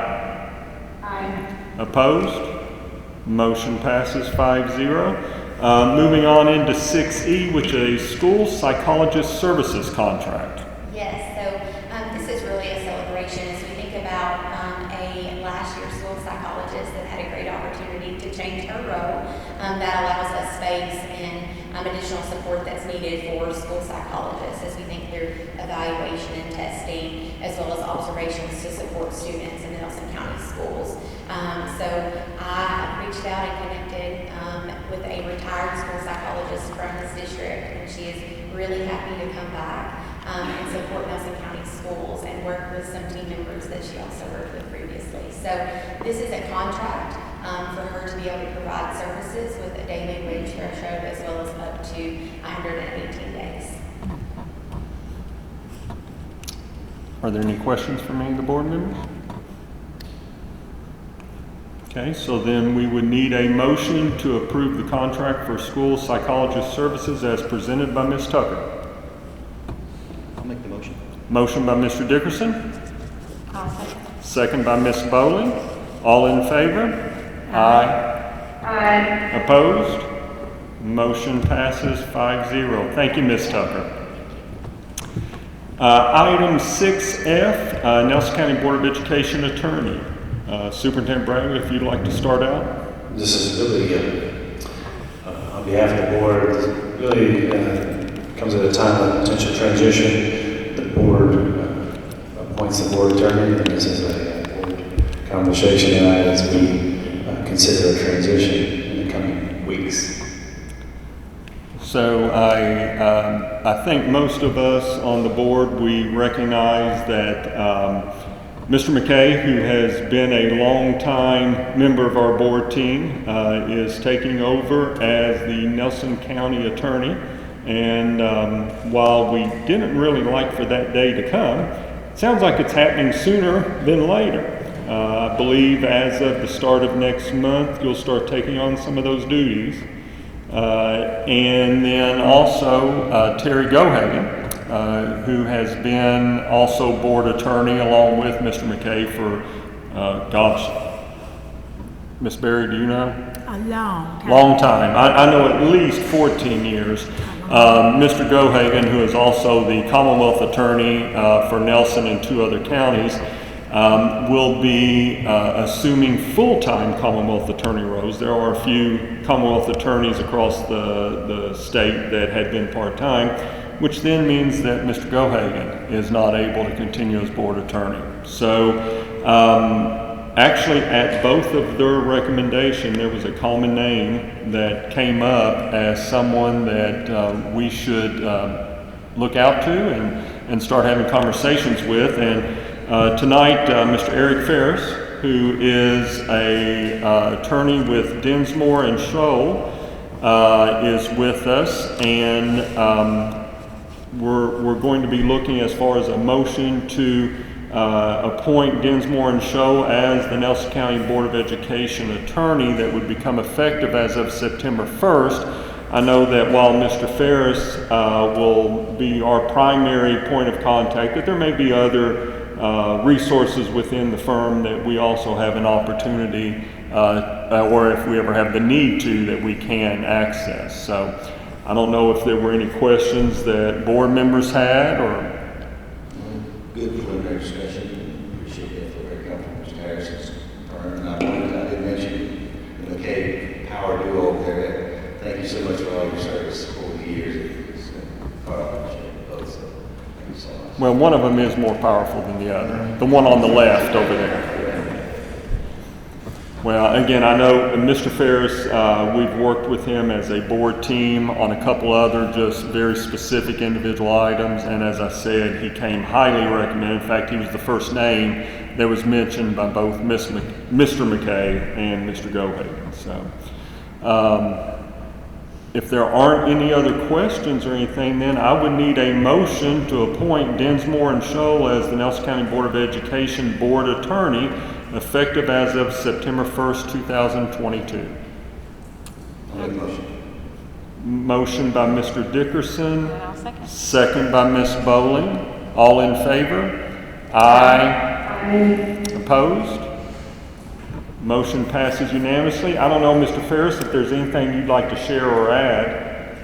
Speaker 13: Aye.
Speaker 1: Opposed? Motion passes 5-0. Moving on into 6E, which is a school psychologist services contract.
Speaker 3: Yes, so this is really a celebration as we think about a last year school psychologist that had a great opportunity to change her role. That allows us space and additional support that's needed for school psychologists as we think through evaluation and testing, as well as observations to support students in the Nelson County schools. So I reached out and connected with a retired school psychologist from this district, and she is really happy to come back and support Nelson County schools and work with some team members that she also worked with previously. So this is a contract for her to be able to provide services with a daily wage threshold as well as up to 118 days.
Speaker 1: Are there any questions from any of the board members? Okay, so then we would need a motion to approve the contract for school psychologist services as presented by Ms. Tucker.
Speaker 15: I'll make the motion.
Speaker 1: Motion by Mr. Dickerson.
Speaker 13: I'll second.
Speaker 1: Second by Ms. Bowling. All in favor? Aye.
Speaker 13: Aye.
Speaker 1: Opposed? Motion passes 5-0. Thank you, Ms. Tucker. Item 6F, Nelson County Board of Education Attorney. Superintendent Bradley, if you'd like to start out.
Speaker 2: This is really, I'm on behalf of the board, really comes at a time of potential transition. The board appoints the board attorney, and this is a board conversation tonight as we consider a transition in the coming weeks.
Speaker 1: So I think most of us on the board, we recognize that Mr. McKay, who has been a long-time member of our board team, is taking over as the Nelson County Attorney. And while we didn't really like for that day to come, it sounds like it's happening sooner than later. I believe as of the start of next month, you'll start taking on some of those duties. And then also Terry Gohagen, who has been also board attorney along with Mr. McKay for, Miss Berry, do you know?
Speaker 11: A long time.
Speaker 1: Long time. I know at least 14 years. Mr. Gohagen, who is also the Commonwealth Attorney for Nelson and 2 other counties, will be assuming full-time Commonwealth Attorney roles. There are a few Commonwealth attorneys across the state that had been part-time, which then means that Mr. Gohagen is not able to continue as board attorney. So actually at both of their recommendation, there was a common name that came up as someone that we should look out to and start having conversations with. And tonight, Mr. Eric Ferris, who is a attorney with Dinsmore and Scholl, is with us, and we're going to be looking as far as a motion to appoint Dinsmore and Scholl as the Nelson County Board of Education attorney that would become effective as of September 1st. I know that while Mr. Ferris will be our primary point of contact, that there may be other resources within the firm that we also have an opportunity, or if we ever have the need to, that we can access. So I don't know if there were any questions that board members had, or
Speaker 10: good preliminary discussion. Appreciate that. Feel very comfortable, Mr. Harrison's firm. And I did mention the McKay power duo over there. Thank you so much for all your service over the years. It's quite appreciated both. So thank you so much.
Speaker 1: well, one of them is more powerful than the other. The one on the left over there. Well, again, I know Mr. Ferris, we've worked with him as a board team on a couple other just very specific individual items, and as I said, he came highly recommended. In fact, he was the first name that was mentioned by both Mr. McKay and Mr. Gohagen. So, if there aren't any other questions or anything, then I would need a motion to appoint Dinsmore and Scholl as the Nelson County Board of Education Board Attorney, effective as of September 1st, 2022. Motion by Mr. Dickerson, second by Ms. Bowling. All in favor? Aye. Opposed? Motion passes unanimously. I don't know, Mr. Ferris, if there's anything you'd like to share or add.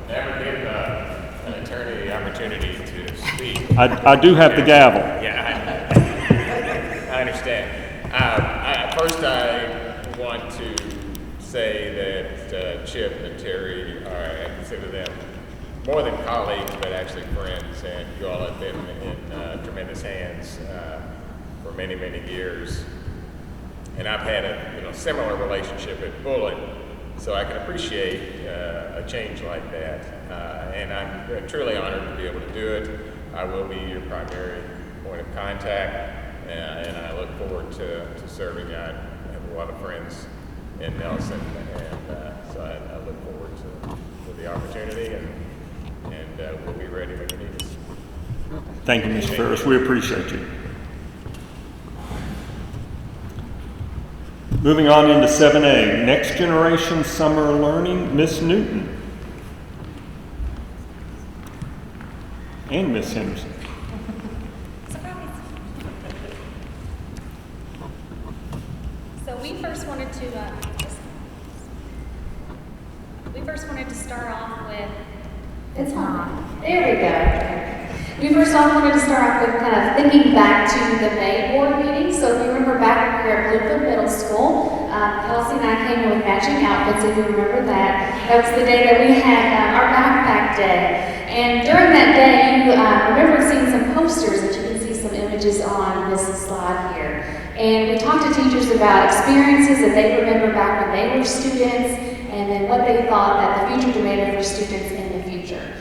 Speaker 16: Never give an attorney the opportunity to speak.
Speaker 1: I do have the gavel.
Speaker 16: Yeah, I understand. First, I want to say that Chip and Terry I consider them more than colleagues, but actually friends, and you all have been in tremendous hands for many, many years. And I've had a similar relationship at Bullitt, so I can appreciate a change like that. And I'm truly honored to be able to do it. I will be your primary point of contact. And I look forward to serving. I have a lot of friends in Nelson, and so I look forward to the opportunity, and we'll be ready when you need us.
Speaker 1: Thank you, Mr. Ferris. We appreciate you. Moving on into 7A, Next Generation Summer Learning, Miss Newton. And Miss Henderson.
Speaker 4: So we first wanted to start off with.
Speaker 3: It's on. There we go. We first off wanted to start off with kind of thinking back to the May board meeting. So if you remember back when we were at Bloomfield Middle School,
Speaker 6: Kelsey and I came in with matching outfits, if you remember that. That was the day that we had our backpack day. And during that day, you remember seeing some posters that you can see some images on this slide here. And we talked to teachers about experiences that they remember back when they were students, and then what they thought that the future demanded for students in the future.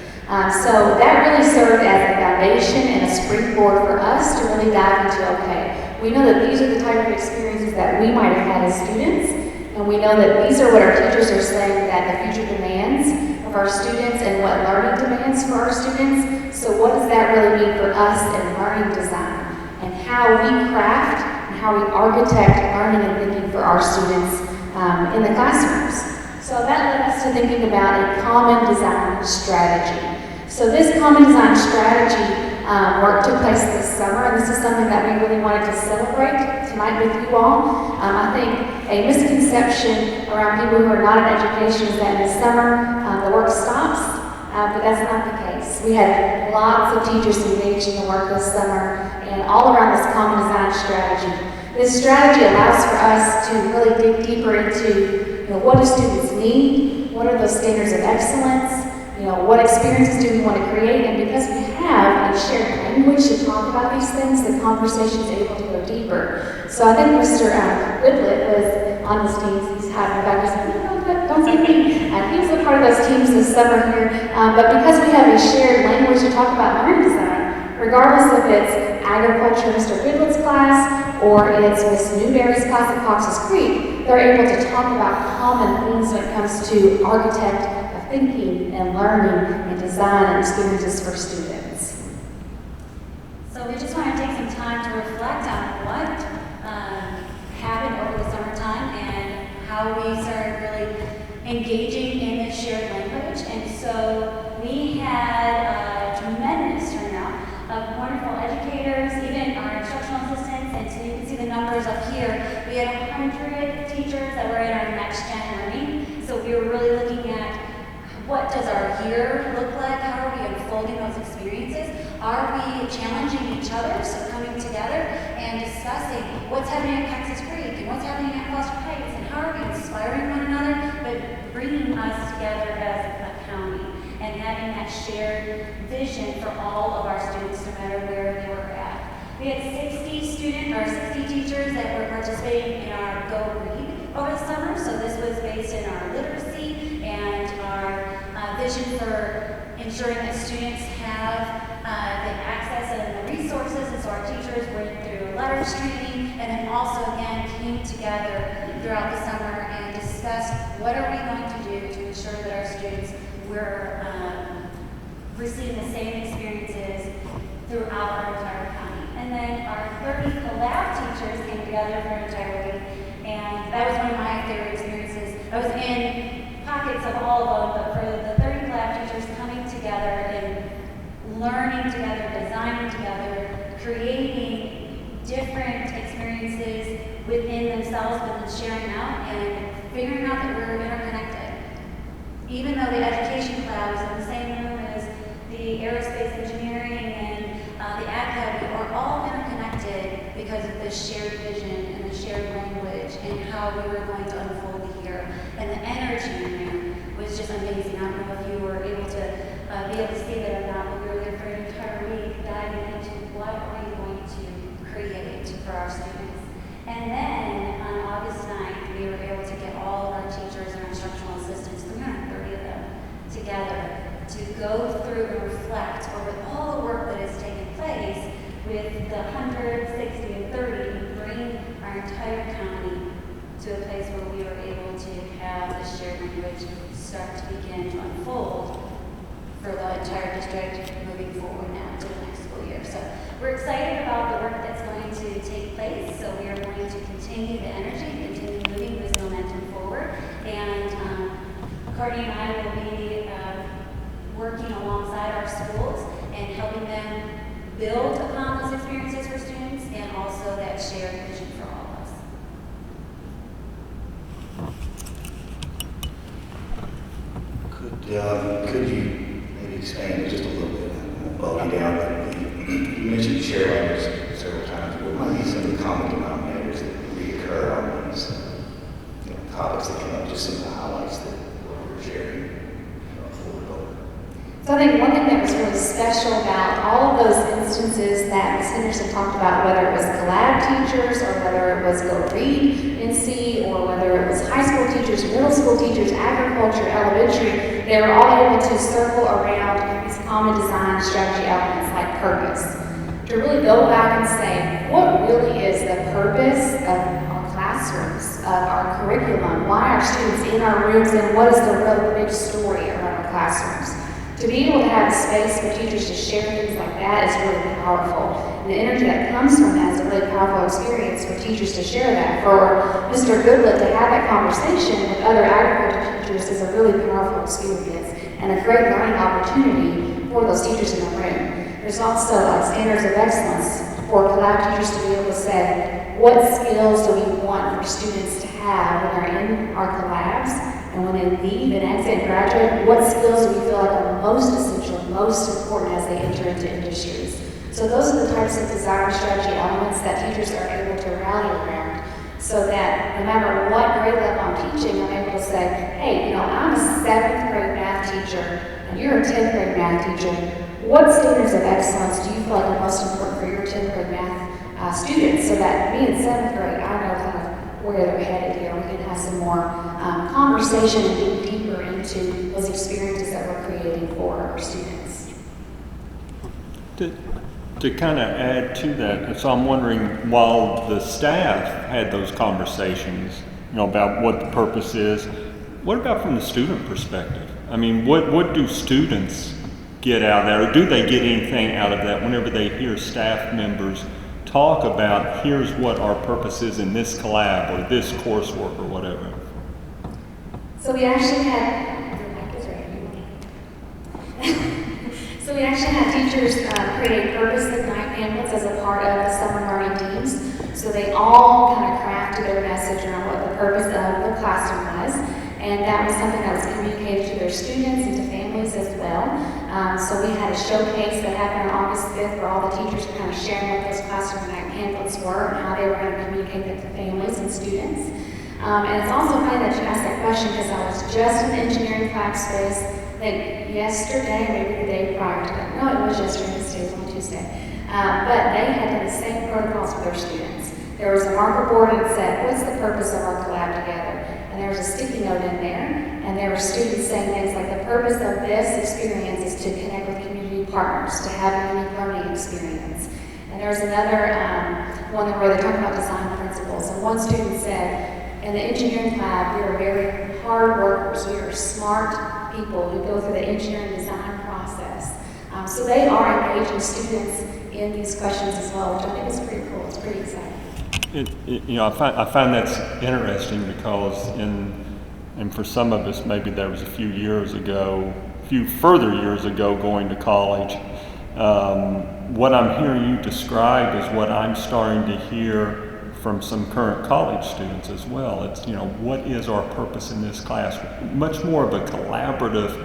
Speaker 6: So that really served as a foundation and a springboard for us to really dive into, okay, we know that these are the type of experiences that we might have had as students, and we know that these are what our teachers are saying that the future demands of our students and what learning demands for our students. So what does that really mean for us in learning design and how we craft and how we architect learning and thinking for our students in the classrooms. So that led us to thinking about a common design strategy. So this common design strategy work took place this summer, and this is something that we really wanted to celebrate tonight with you all. I think a misconception around people who are not in education is that in the summer the work stops, but that's not the case. We had lots of teachers engaged in the work this summer and all around this common design strategy. This strategy allows for us to really dig deeper into what do students need, what are those standards of excellence, what experiences do we want to create, and because we have a shared language to talk about these things, the conversation is able to go deeper. So I think Mr. Whitlet was on his teams. He's having a back. He's like, no, don't say me. He was a part of those teams this summer here. But because we have a shared language to talk about learning design, regardless if it's agriculture, Mr. Whitlet's class, or it's Miss Newberry's class at Cox's Creek, they're able to talk about common things when it comes to architect thinking and learning and design and experiences for students.
Speaker 7: So we just want to take some time to reflect on what happened over the summertime and how we started really engaging in this shared language. And so we had a tremendous turnout of wonderful educators, even our instructional assistants, and so you can see the numbers up here. We had 100 teachers that were in our next gen learning. So we were really looking at what does our year look like? How are we unfolding those experiences? Are we challenging each other? So coming together and discussing what's happening at Texas Creek and what's happening at Foster Heights and how are we inspiring one another, but bringing us together as a county and having that shared vision for all of our students, no matter where they were at. We had 60 teachers that were participating in our Go Read over the summer. So this was based in our literacy and our vision for ensuring that students have the access and the resources. And so our teachers went through letters training and then also again came together throughout the summer and discussed what are we going to do to ensure that our students were receiving the same experiences throughout our entire county. And then our 30 collab teachers came together for an entire week, and that was one of my favorite experiences. I was in pockets of all of them, but for the 30 collab teachers coming together and learning together, designing together, creating different experiences within themselves, but then sharing out and figuring out that we're interconnected. Even though the education cloud is in the same room as the aerospace engineering and the ag academy, are all interconnected because of this shared vision and the shared language and how we were going to unfold the year. And the energy in there was just amazing. I don't know if you were able to see that or not, but we were there for an entire week diving into what are we going to create for our students. And then on August 9th, we were able to get all of our teachers and our instructional assistants, 330 of them, together to go through and reflect over all the work that has taken place with the 160 and 30 and bring our entire county to a place where we were able to have the shared language start to begin to unfold for the entire district moving forward now to the next school year. So we're excited about the work that's going to take place. So we are going to continue the energy, continue moving this momentum forward. And Courtney and I will be working alongside our schools and helping them build upon those experiences for students and also that shared vision for all of us.
Speaker 15: Could you maybe expand just a little bit? I'm bogging down, but you mentioned shared language several times. What might be some of the common denominators that reoccur on these topics that come up, just some of the highlights that we're sharing for the book.
Speaker 6: So I think one thing that was really special about all of those instances that Ms. Henderson talked about, whether it was collab teachers or whether it was Go Read NC or whether it was high school teachers, middle school teachers, agriculture, elementary, they were all able to circle around these common design strategy elements like purpose. To really go back and say, what really is the purpose of our classrooms, of our curriculum, why are students in our rooms, and what is the real big story around our classrooms? To be able to have a space for teachers to share things like that is really powerful. And the energy that comes from that is a really powerful experience for teachers to share that. For Mr. Goodlett to have that conversation with other agriculture teachers is a really powerful experience and a great learning opportunity for those teachers in the room. There's also standards of excellence for collab teachers to be able to say, what skills do we want for students to have when they're in our collabs? And when they leave and exit and graduate, what skills do we feel like are most essential, most important as they enter into industries? So those are the types of design strategy elements that teachers are able to rally around so that no matter what grade level I'm teaching, I'm able to say, hey, I'm a 7th grade math teacher and you're a 10th grade math teacher. What standards of excellence do you feel like are most important for your 10th grade math students so that me in 7th grade, I know kind of where they're headed here. We can have some more conversation and dig deeper into those experiences that we're creating for our students.
Speaker 1: To kind of add to that, so I'm wondering, while the staff had those conversations, about what the purpose is, what about from the student perspective? I mean, what do students get out of that, or do they get anything out of that whenever they hear staff members talk about, here's what our purpose is in this collab or this coursework or whatever?
Speaker 6: So we actually had teachers create purpose ignite pamphlets as a part of the summer learning teams. So they all kind of crafted their message around what the purpose of the classroom was. And that was something that was communicated to their students and to families as well. So we had a showcase that happened on August 5th where all the teachers were kind of sharing what those classroom pamphlets were and how they were going to communicate that to families and students. And it's also funny that you asked that question because I was just in the engineering lab space, I think yesterday, maybe the day prior to that. No, it was yesterday, this day was on Tuesday. But they had done the same protocols for their students. There was a marker board that said, what's the purpose of our collab together? And there was a sticky note in there, and there were students saying things like, the purpose of this experience is to connect with community partners, to have a unique learning experience. And there was another one where they talked about design principles, and one student said, in the engineering lab, we are very hard workers, we are smart people who go through the engineering design process. So they are engaging students in these questions as well, which I think is pretty cool, it's pretty exciting.
Speaker 1: I find that's interesting because and for some of us, maybe that was a few further years ago going to college. What I'm hearing you describe is what I'm starting to hear from some current college students as well. It's, what is our purpose in this class? Much more of a collaborative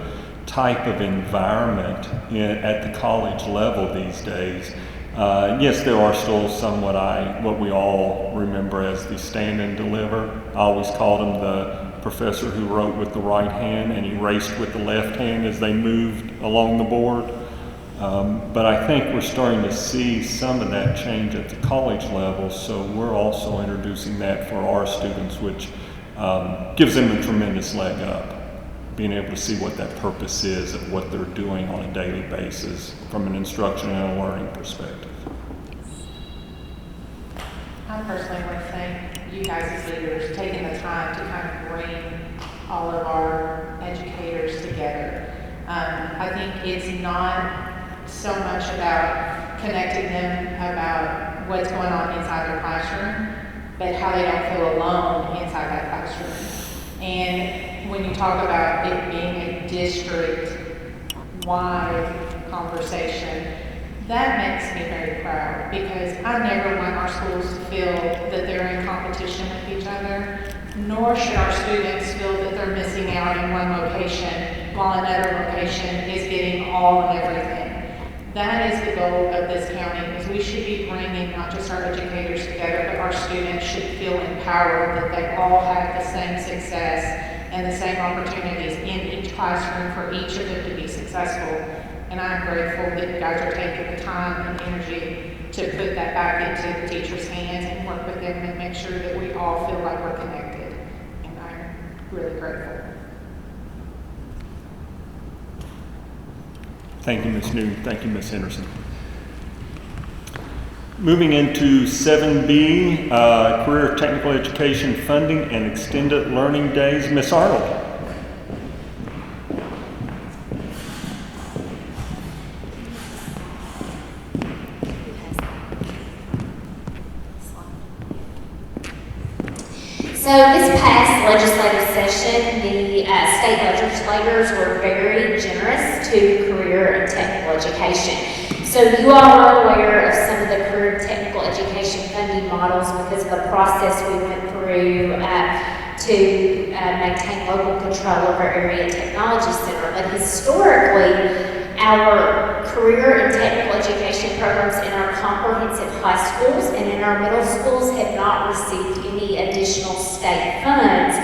Speaker 1: type of environment at the college level these days. Yes, there are still somewhat what we all remember as the stand and deliver. I always called him the professor who wrote with the right hand and erased with the left hand as they moved along the board. But I think we're starting to see some of that change at the college level, so we're also introducing that for our students, which gives them a tremendous leg up, being able to see what that purpose is of what they're doing on a daily basis from an instruction and a learning perspective.
Speaker 14: I personally want to thank you guys as leaders taking the time to kind of bring all of our educators together. I think it's not so much about connecting them about what's going on inside their classroom, but how they don't feel alone inside that classroom. And when you talk about it being a district-wide conversation, that makes me very proud because I never want our schools to feel that they're in competition with each other, nor should our students feel that they're missing out in one location while another location is getting all and everything. That is the goal of this county, is we should be bringing not just our educators together, but our students should feel empowered that they all have the same success and the same opportunities in each classroom for each of them to be successful. And I'm grateful that you guys are taking the time and energy to put that back into the teachers' hands and work with them and make sure that we all feel like we're connected. And I'm really grateful.
Speaker 1: Thank you, Ms. Newton. Thank you, Ms. Henderson. Moving into 7B, Career Technical Education Funding and Extended Learning Days. Ms. Arnold.
Speaker 6: So this past legislative session, the state legislators were very generous to career and technical education. So you all are aware of some of the career and technical education funding models because of the process we went through to maintain local control of our area technology center. But historically, our career and technical education programs in our comprehensive high schools and in our middle schools have not received any additional state funds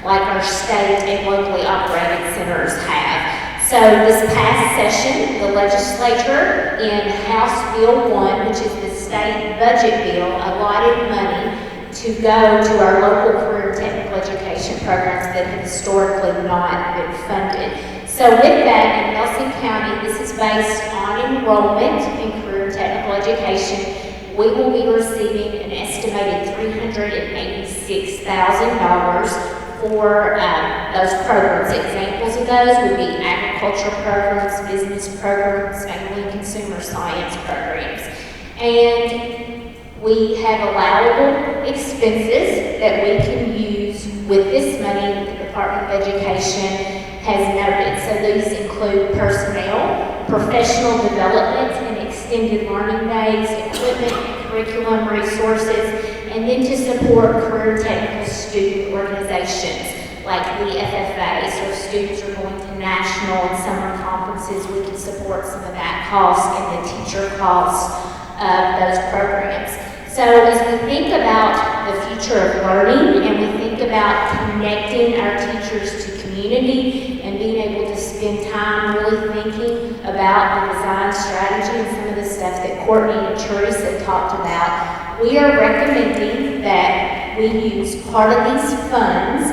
Speaker 6: like our state and locally operated centers have. So this past session, the legislature in House Bill 1, which is the state budget bill, allotted money to go to our local career and technical education programs that have historically not been funded. So with that, in Nelson County, this is based on enrollment in career and technical education. We will be receiving an estimated $386,000 for those programs. Examples of those would be agriculture programs, business programs, family and consumer science programs. And we have allowable expenses that we can use with this money that the Department of Education has noted. So these include personnel, professional development and extended learning days, equipment and curriculum resources, and then to support career technical student organizations like the FFA. So if students are going to national and summer conferences, we can support some of that cost and the teacher costs of those programs. So as we think about the future of learning and we think about connecting our teachers to community and being able to spend time really thinking about the design strategy and some of the stuff that Courtney and Teresa talked about, we are recommending that we use part of these funds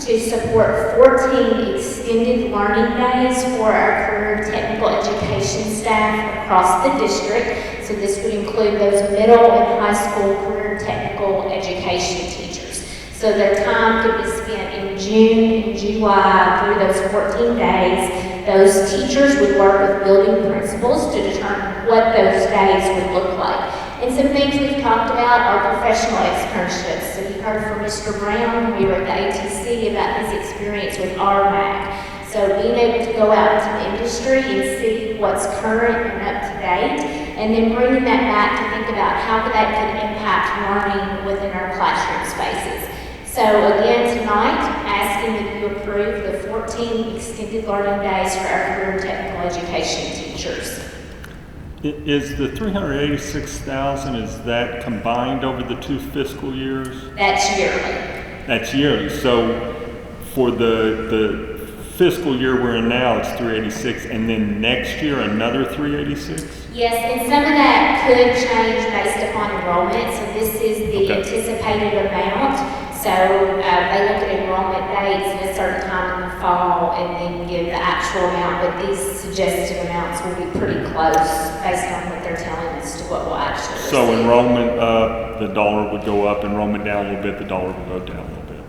Speaker 6: to support 14 extended learning days for our career and technical education staff across the district. So this would include those middle and high school career and technical education teachers. So their time could be spent in June and July through those 14 days. Those teachers would work with building principals to determine what those days would look like. And some things we've talked about are professional externships. So you heard from Mr. Brown when we were at the ATC about his experience with RMAC. So being able to go out into the industry and see what's current and up to date, and then bringing that back to think about how that could impact learning within our classroom spaces. So again, tonight, asking that you approve the 14 extended learning days for our career and technical education teachers.
Speaker 1: Is the $386,000, is that combined over the 2 fiscal years?
Speaker 6: That's yearly.
Speaker 1: That's yearly. So for the fiscal year we're in now, it's 386, and then next year another 386?
Speaker 6: Yes, and some of that could change based upon enrollment. So this is the anticipated amount. So they look at enrollment dates at a certain time in the fall and then give the actual amount, but these suggested amounts will be pretty close based on what they're telling us to what we'll actually receive.
Speaker 1: So enrollment up, the dollar would go up, enrollment down a little bit, the dollar would go down a little bit.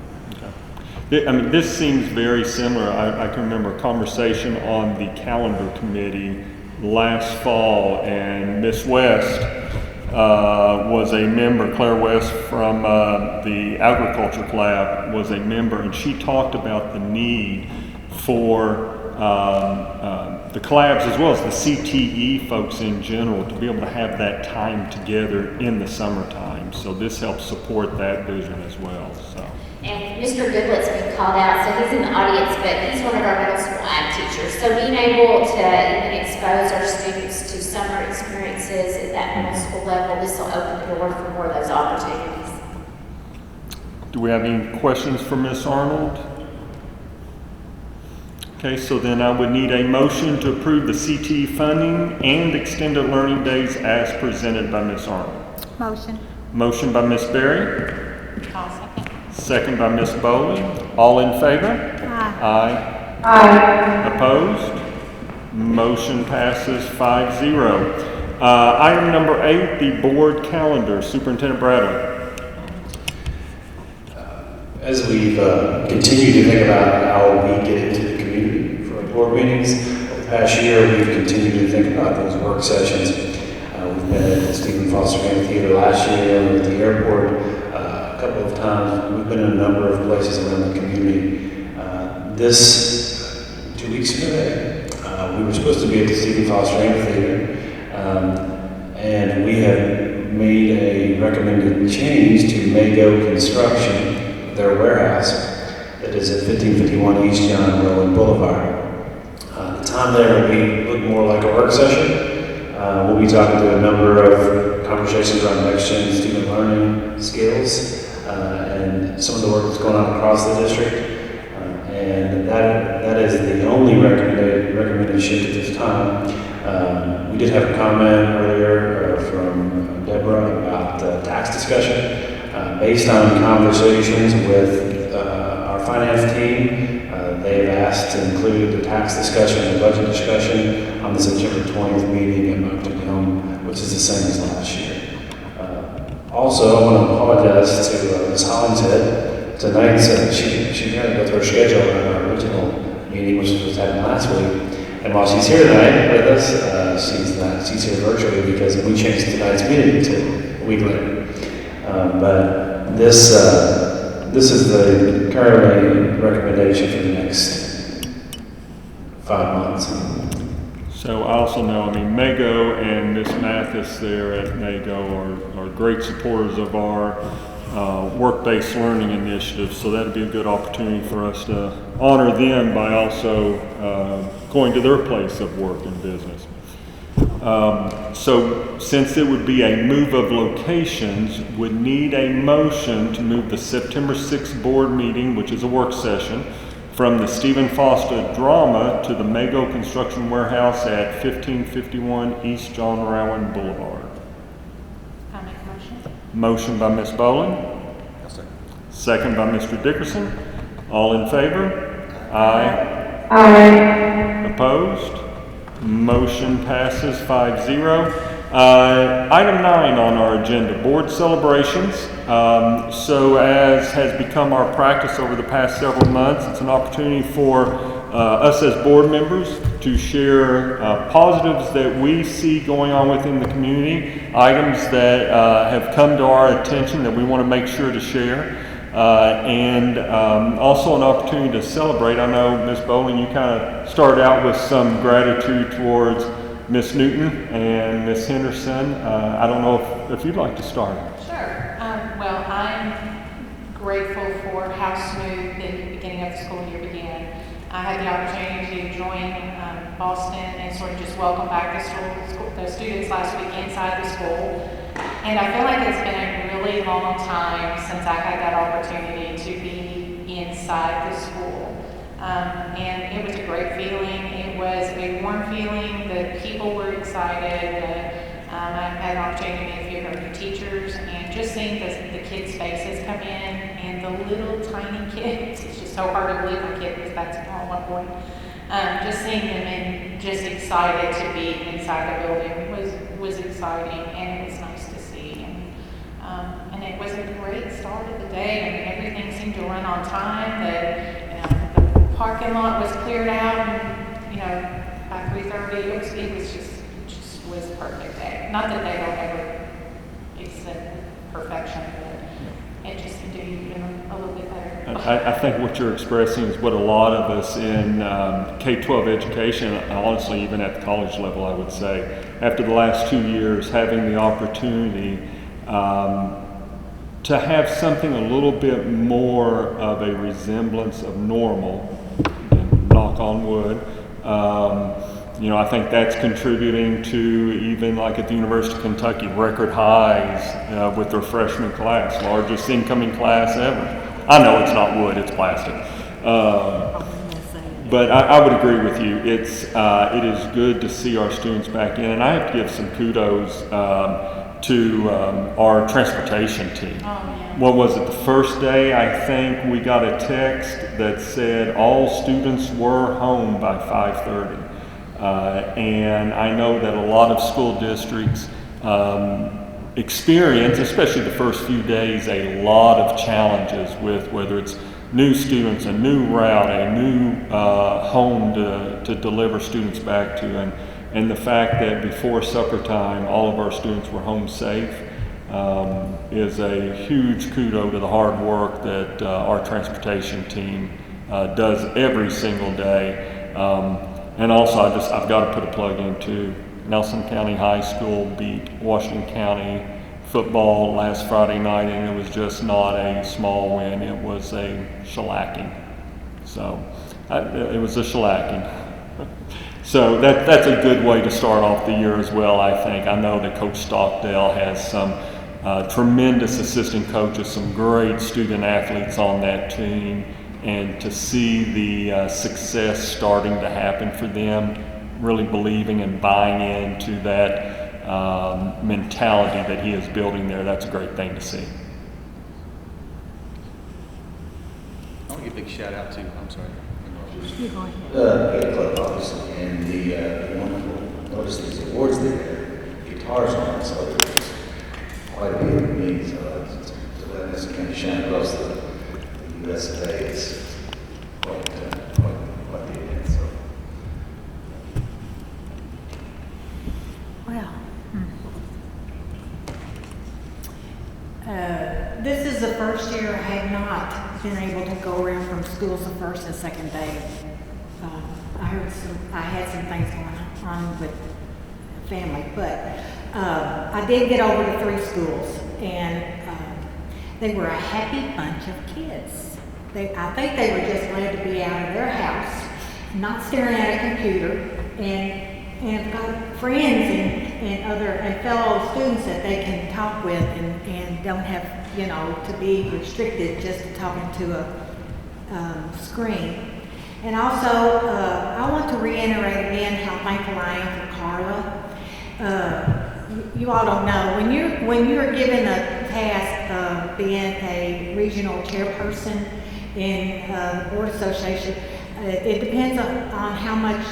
Speaker 1: Okay. I mean, this seems very similar. I can remember a conversation on the calendar committee last fall, and Miss West was a member, Claire West from the Agriculture Lab was a member, and she talked about the need for the collabs as well as the CTE folks in general to be able to have that time together in the summertime. So this helps support that vision as well. So.
Speaker 6: And Mr. Goodlet's been called out, so he's in the audience, but he's one of our middle school ag teachers. So being able to even expose our students to summer experiences at that middle school level, this will open the door for more of those opportunities.
Speaker 1: Do we have any questions for Ms. Arnold? Okay, so then I would need a motion to approve the CTE funding and extended learning days as presented by Ms. Arnold.
Speaker 13: Motion.
Speaker 1: Motion by Ms. Berry.
Speaker 13: I'll second.
Speaker 1: Second by Ms. Bowling. All in favor?
Speaker 13: Aye.
Speaker 1: Aye. Aye. Opposed? Motion passes 5-0. Item number 8, the board calendar. Superintendent Bradley.
Speaker 2: As we've continued to think about how we get into the community for our board meetings, over the past year we've continued to think about those work sessions. We've been at the Stephen Foster Amphitheater last year, at the airport a couple of times. We've been in a number of places around the community. This 2 weeks ago, we were supposed to be at the Stephen Foster Amphitheater, and we have made a recommended change to Mago Construction, their warehouse that is at 1551 East John Rowan Boulevard. The time there will look more like a work session. We'll be talking to a number of conversations around next-gen student learning skills and some of the work that's going on across the district. And that is the only recommended shift at this time. We did have a comment earlier from Deborah about tax discussion. Based on conversations with our finance team, they have asked to include the tax discussion and the budget discussion on the September 20th meeting at Moncton Home, which is the same as last year. Also, I want to apologize to Ms. Hollingshead. Tonight's, she had to go through her schedule on our original meeting, which was happening last week. And while she's here tonight with us, she's here virtually because we changed tonight's meeting to a week later. But this is the current recommendation for the next 5 months.
Speaker 1: So I also know, Mago and Ms. Mathis there at Mago are great supporters of our work-based learning initiative, so that'd be a good opportunity for us to honor them by also going to their place of work and business. So since it would be a move of locations, would need a motion to move the September 6th board meeting, which is a work session, from the Stephen Foster Drama to the Mago Construction Warehouse at 1551 East John Rowan Boulevard.
Speaker 13: I make a motion.
Speaker 1: Motion by Ms. Bowling. Second by Mr. Dickerson. All in favor? Aye. Aye. Opposed? Motion passes 5-0. Item 9 on our agenda, board celebrations. So as has become our practice over the past several months, it's an opportunity for us as board members to share positives that we see going on within the community, items that have come to our attention that we want to make sure to share. And also an opportunity to celebrate. I know, Ms. Bowling, you kind of started out with some gratitude towards Ms. Newton and Ms. Henderson. I don't know if you'd like to start.
Speaker 14: Sure. Well, I'm grateful for how smooth the beginning of the school year began. I had the opportunity to join Boston and sort of just welcome back the students last week inside the school. And I feel like it's been a really long time since I had that opportunity to be inside the school. And it was a great feeling. It was a warm feeling. The people were excited. I had an opportunity to meet a few of our new teachers, and just seeing the kids' faces come in, and the little tiny kids. It's just so hard to believe a kid was that small at one point. Just seeing them and just excited to be inside the building was exciting, and it was nice to see. And it was a great start of the day. Everything seemed to run on time. The parking lot was cleared out, and by 3:30, it was just was a perfect day. Not that they don't ever accept perfection, but it just seemed to be a little bit better.
Speaker 1: I think what you're expressing is what a lot of us in K-12 education, honestly, even at the college level, I would say, after the last 2 years, having the opportunity to have something a little bit more of a resemblance of normal, knock on wood. I think that's contributing to, even like at the University of Kentucky, record highs with their freshman class, largest incoming class ever. I know it's not wood, it's plastic. But I would agree with you. It is good to see our students back in, and I have to give some kudos to our transportation team. What was it, the first day, I think we got a text that said all students were home by 5:30. And I know that a lot of school districts experience, especially the first few days, a lot of challenges with whether it's new students, a new route, a new home to deliver students back to. And the fact that before supper time, all of our students were home safe is a huge kudo to the hard work that our transportation team does every single day. And also, I've got to put a plug into Nelson County High School beat Washington County football last Friday night, and it was just not a small win. It was a shellacking. So it was a shellacking. So that's a good way to start off the year as well, I think. I know that Coach Stockdale has some tremendous assistant coaches, some great student athletes on that team. And to see the success starting to happen for them, really believing and buying into that mentality that he is building there, that's a great thing to see.
Speaker 10: I want to give a big shout out to, I'm sorry.
Speaker 15: Club, obviously, and the wonderful, notice these awards there, guitars on it, so it was quite a bit of me, so to let this kind of shine across the US today, it's quite the event, so.
Speaker 11: Well, this is the first year I have not been able to go around from schools the first and second day. I had some things going on with family, but I did get over to 3 schools, and they were a happy bunch of kids. I think they were just glad to be out of their house, not staring at a computer, and got friends and fellow students that they can talk with and don't have, to be restricted just to talking to a screen. And also, I want to reiterate again how thankful I am for Carla. You all don't know, when you're given a task of being a regional chairperson in the Board Association, it depends on how much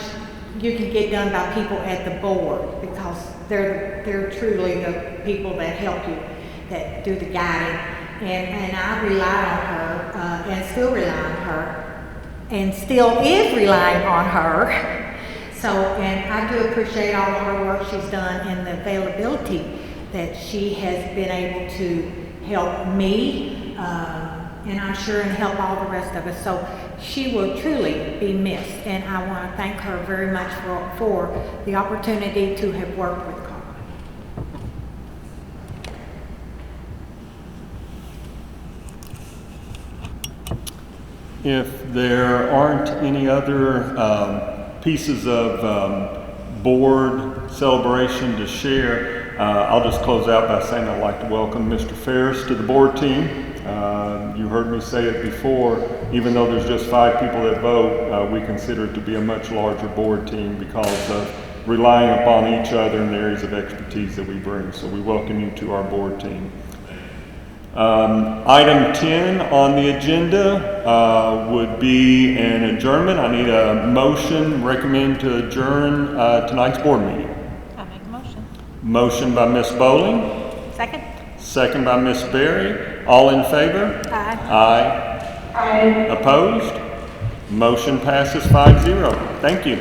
Speaker 11: you can get done by people at the board, because they're truly the people that help you, that do the guiding. And I rely on her, and still rely on her, and still is relying on her. So, and I do appreciate all the hard work she's done and the availability that she has been able to help me, and I'm sure and help all the rest of us. So she will truly be missed, and I want to thank her very much for the opportunity to have worked with Carla.
Speaker 1: If there aren't any other pieces of board celebration to share, I'll just close out by saying I'd like to welcome Mr. Ferris to the board team. You heard me say it before, even though there's just 5 people that vote, we consider it to be a much larger board team because of relying upon each other in the areas of expertise that we bring. So we welcome you to our board team. Item 10 on the agenda would be an adjournment. I need a motion, recommend to adjourn tonight's board meeting.
Speaker 13: I make a motion.
Speaker 1: Motion by Ms. Bowling.
Speaker 13: Second.
Speaker 1: Second by Ms. Berry. All in favor?
Speaker 13: Aye.
Speaker 1: Aye. Opposed? Motion passes 5-0. Thank you.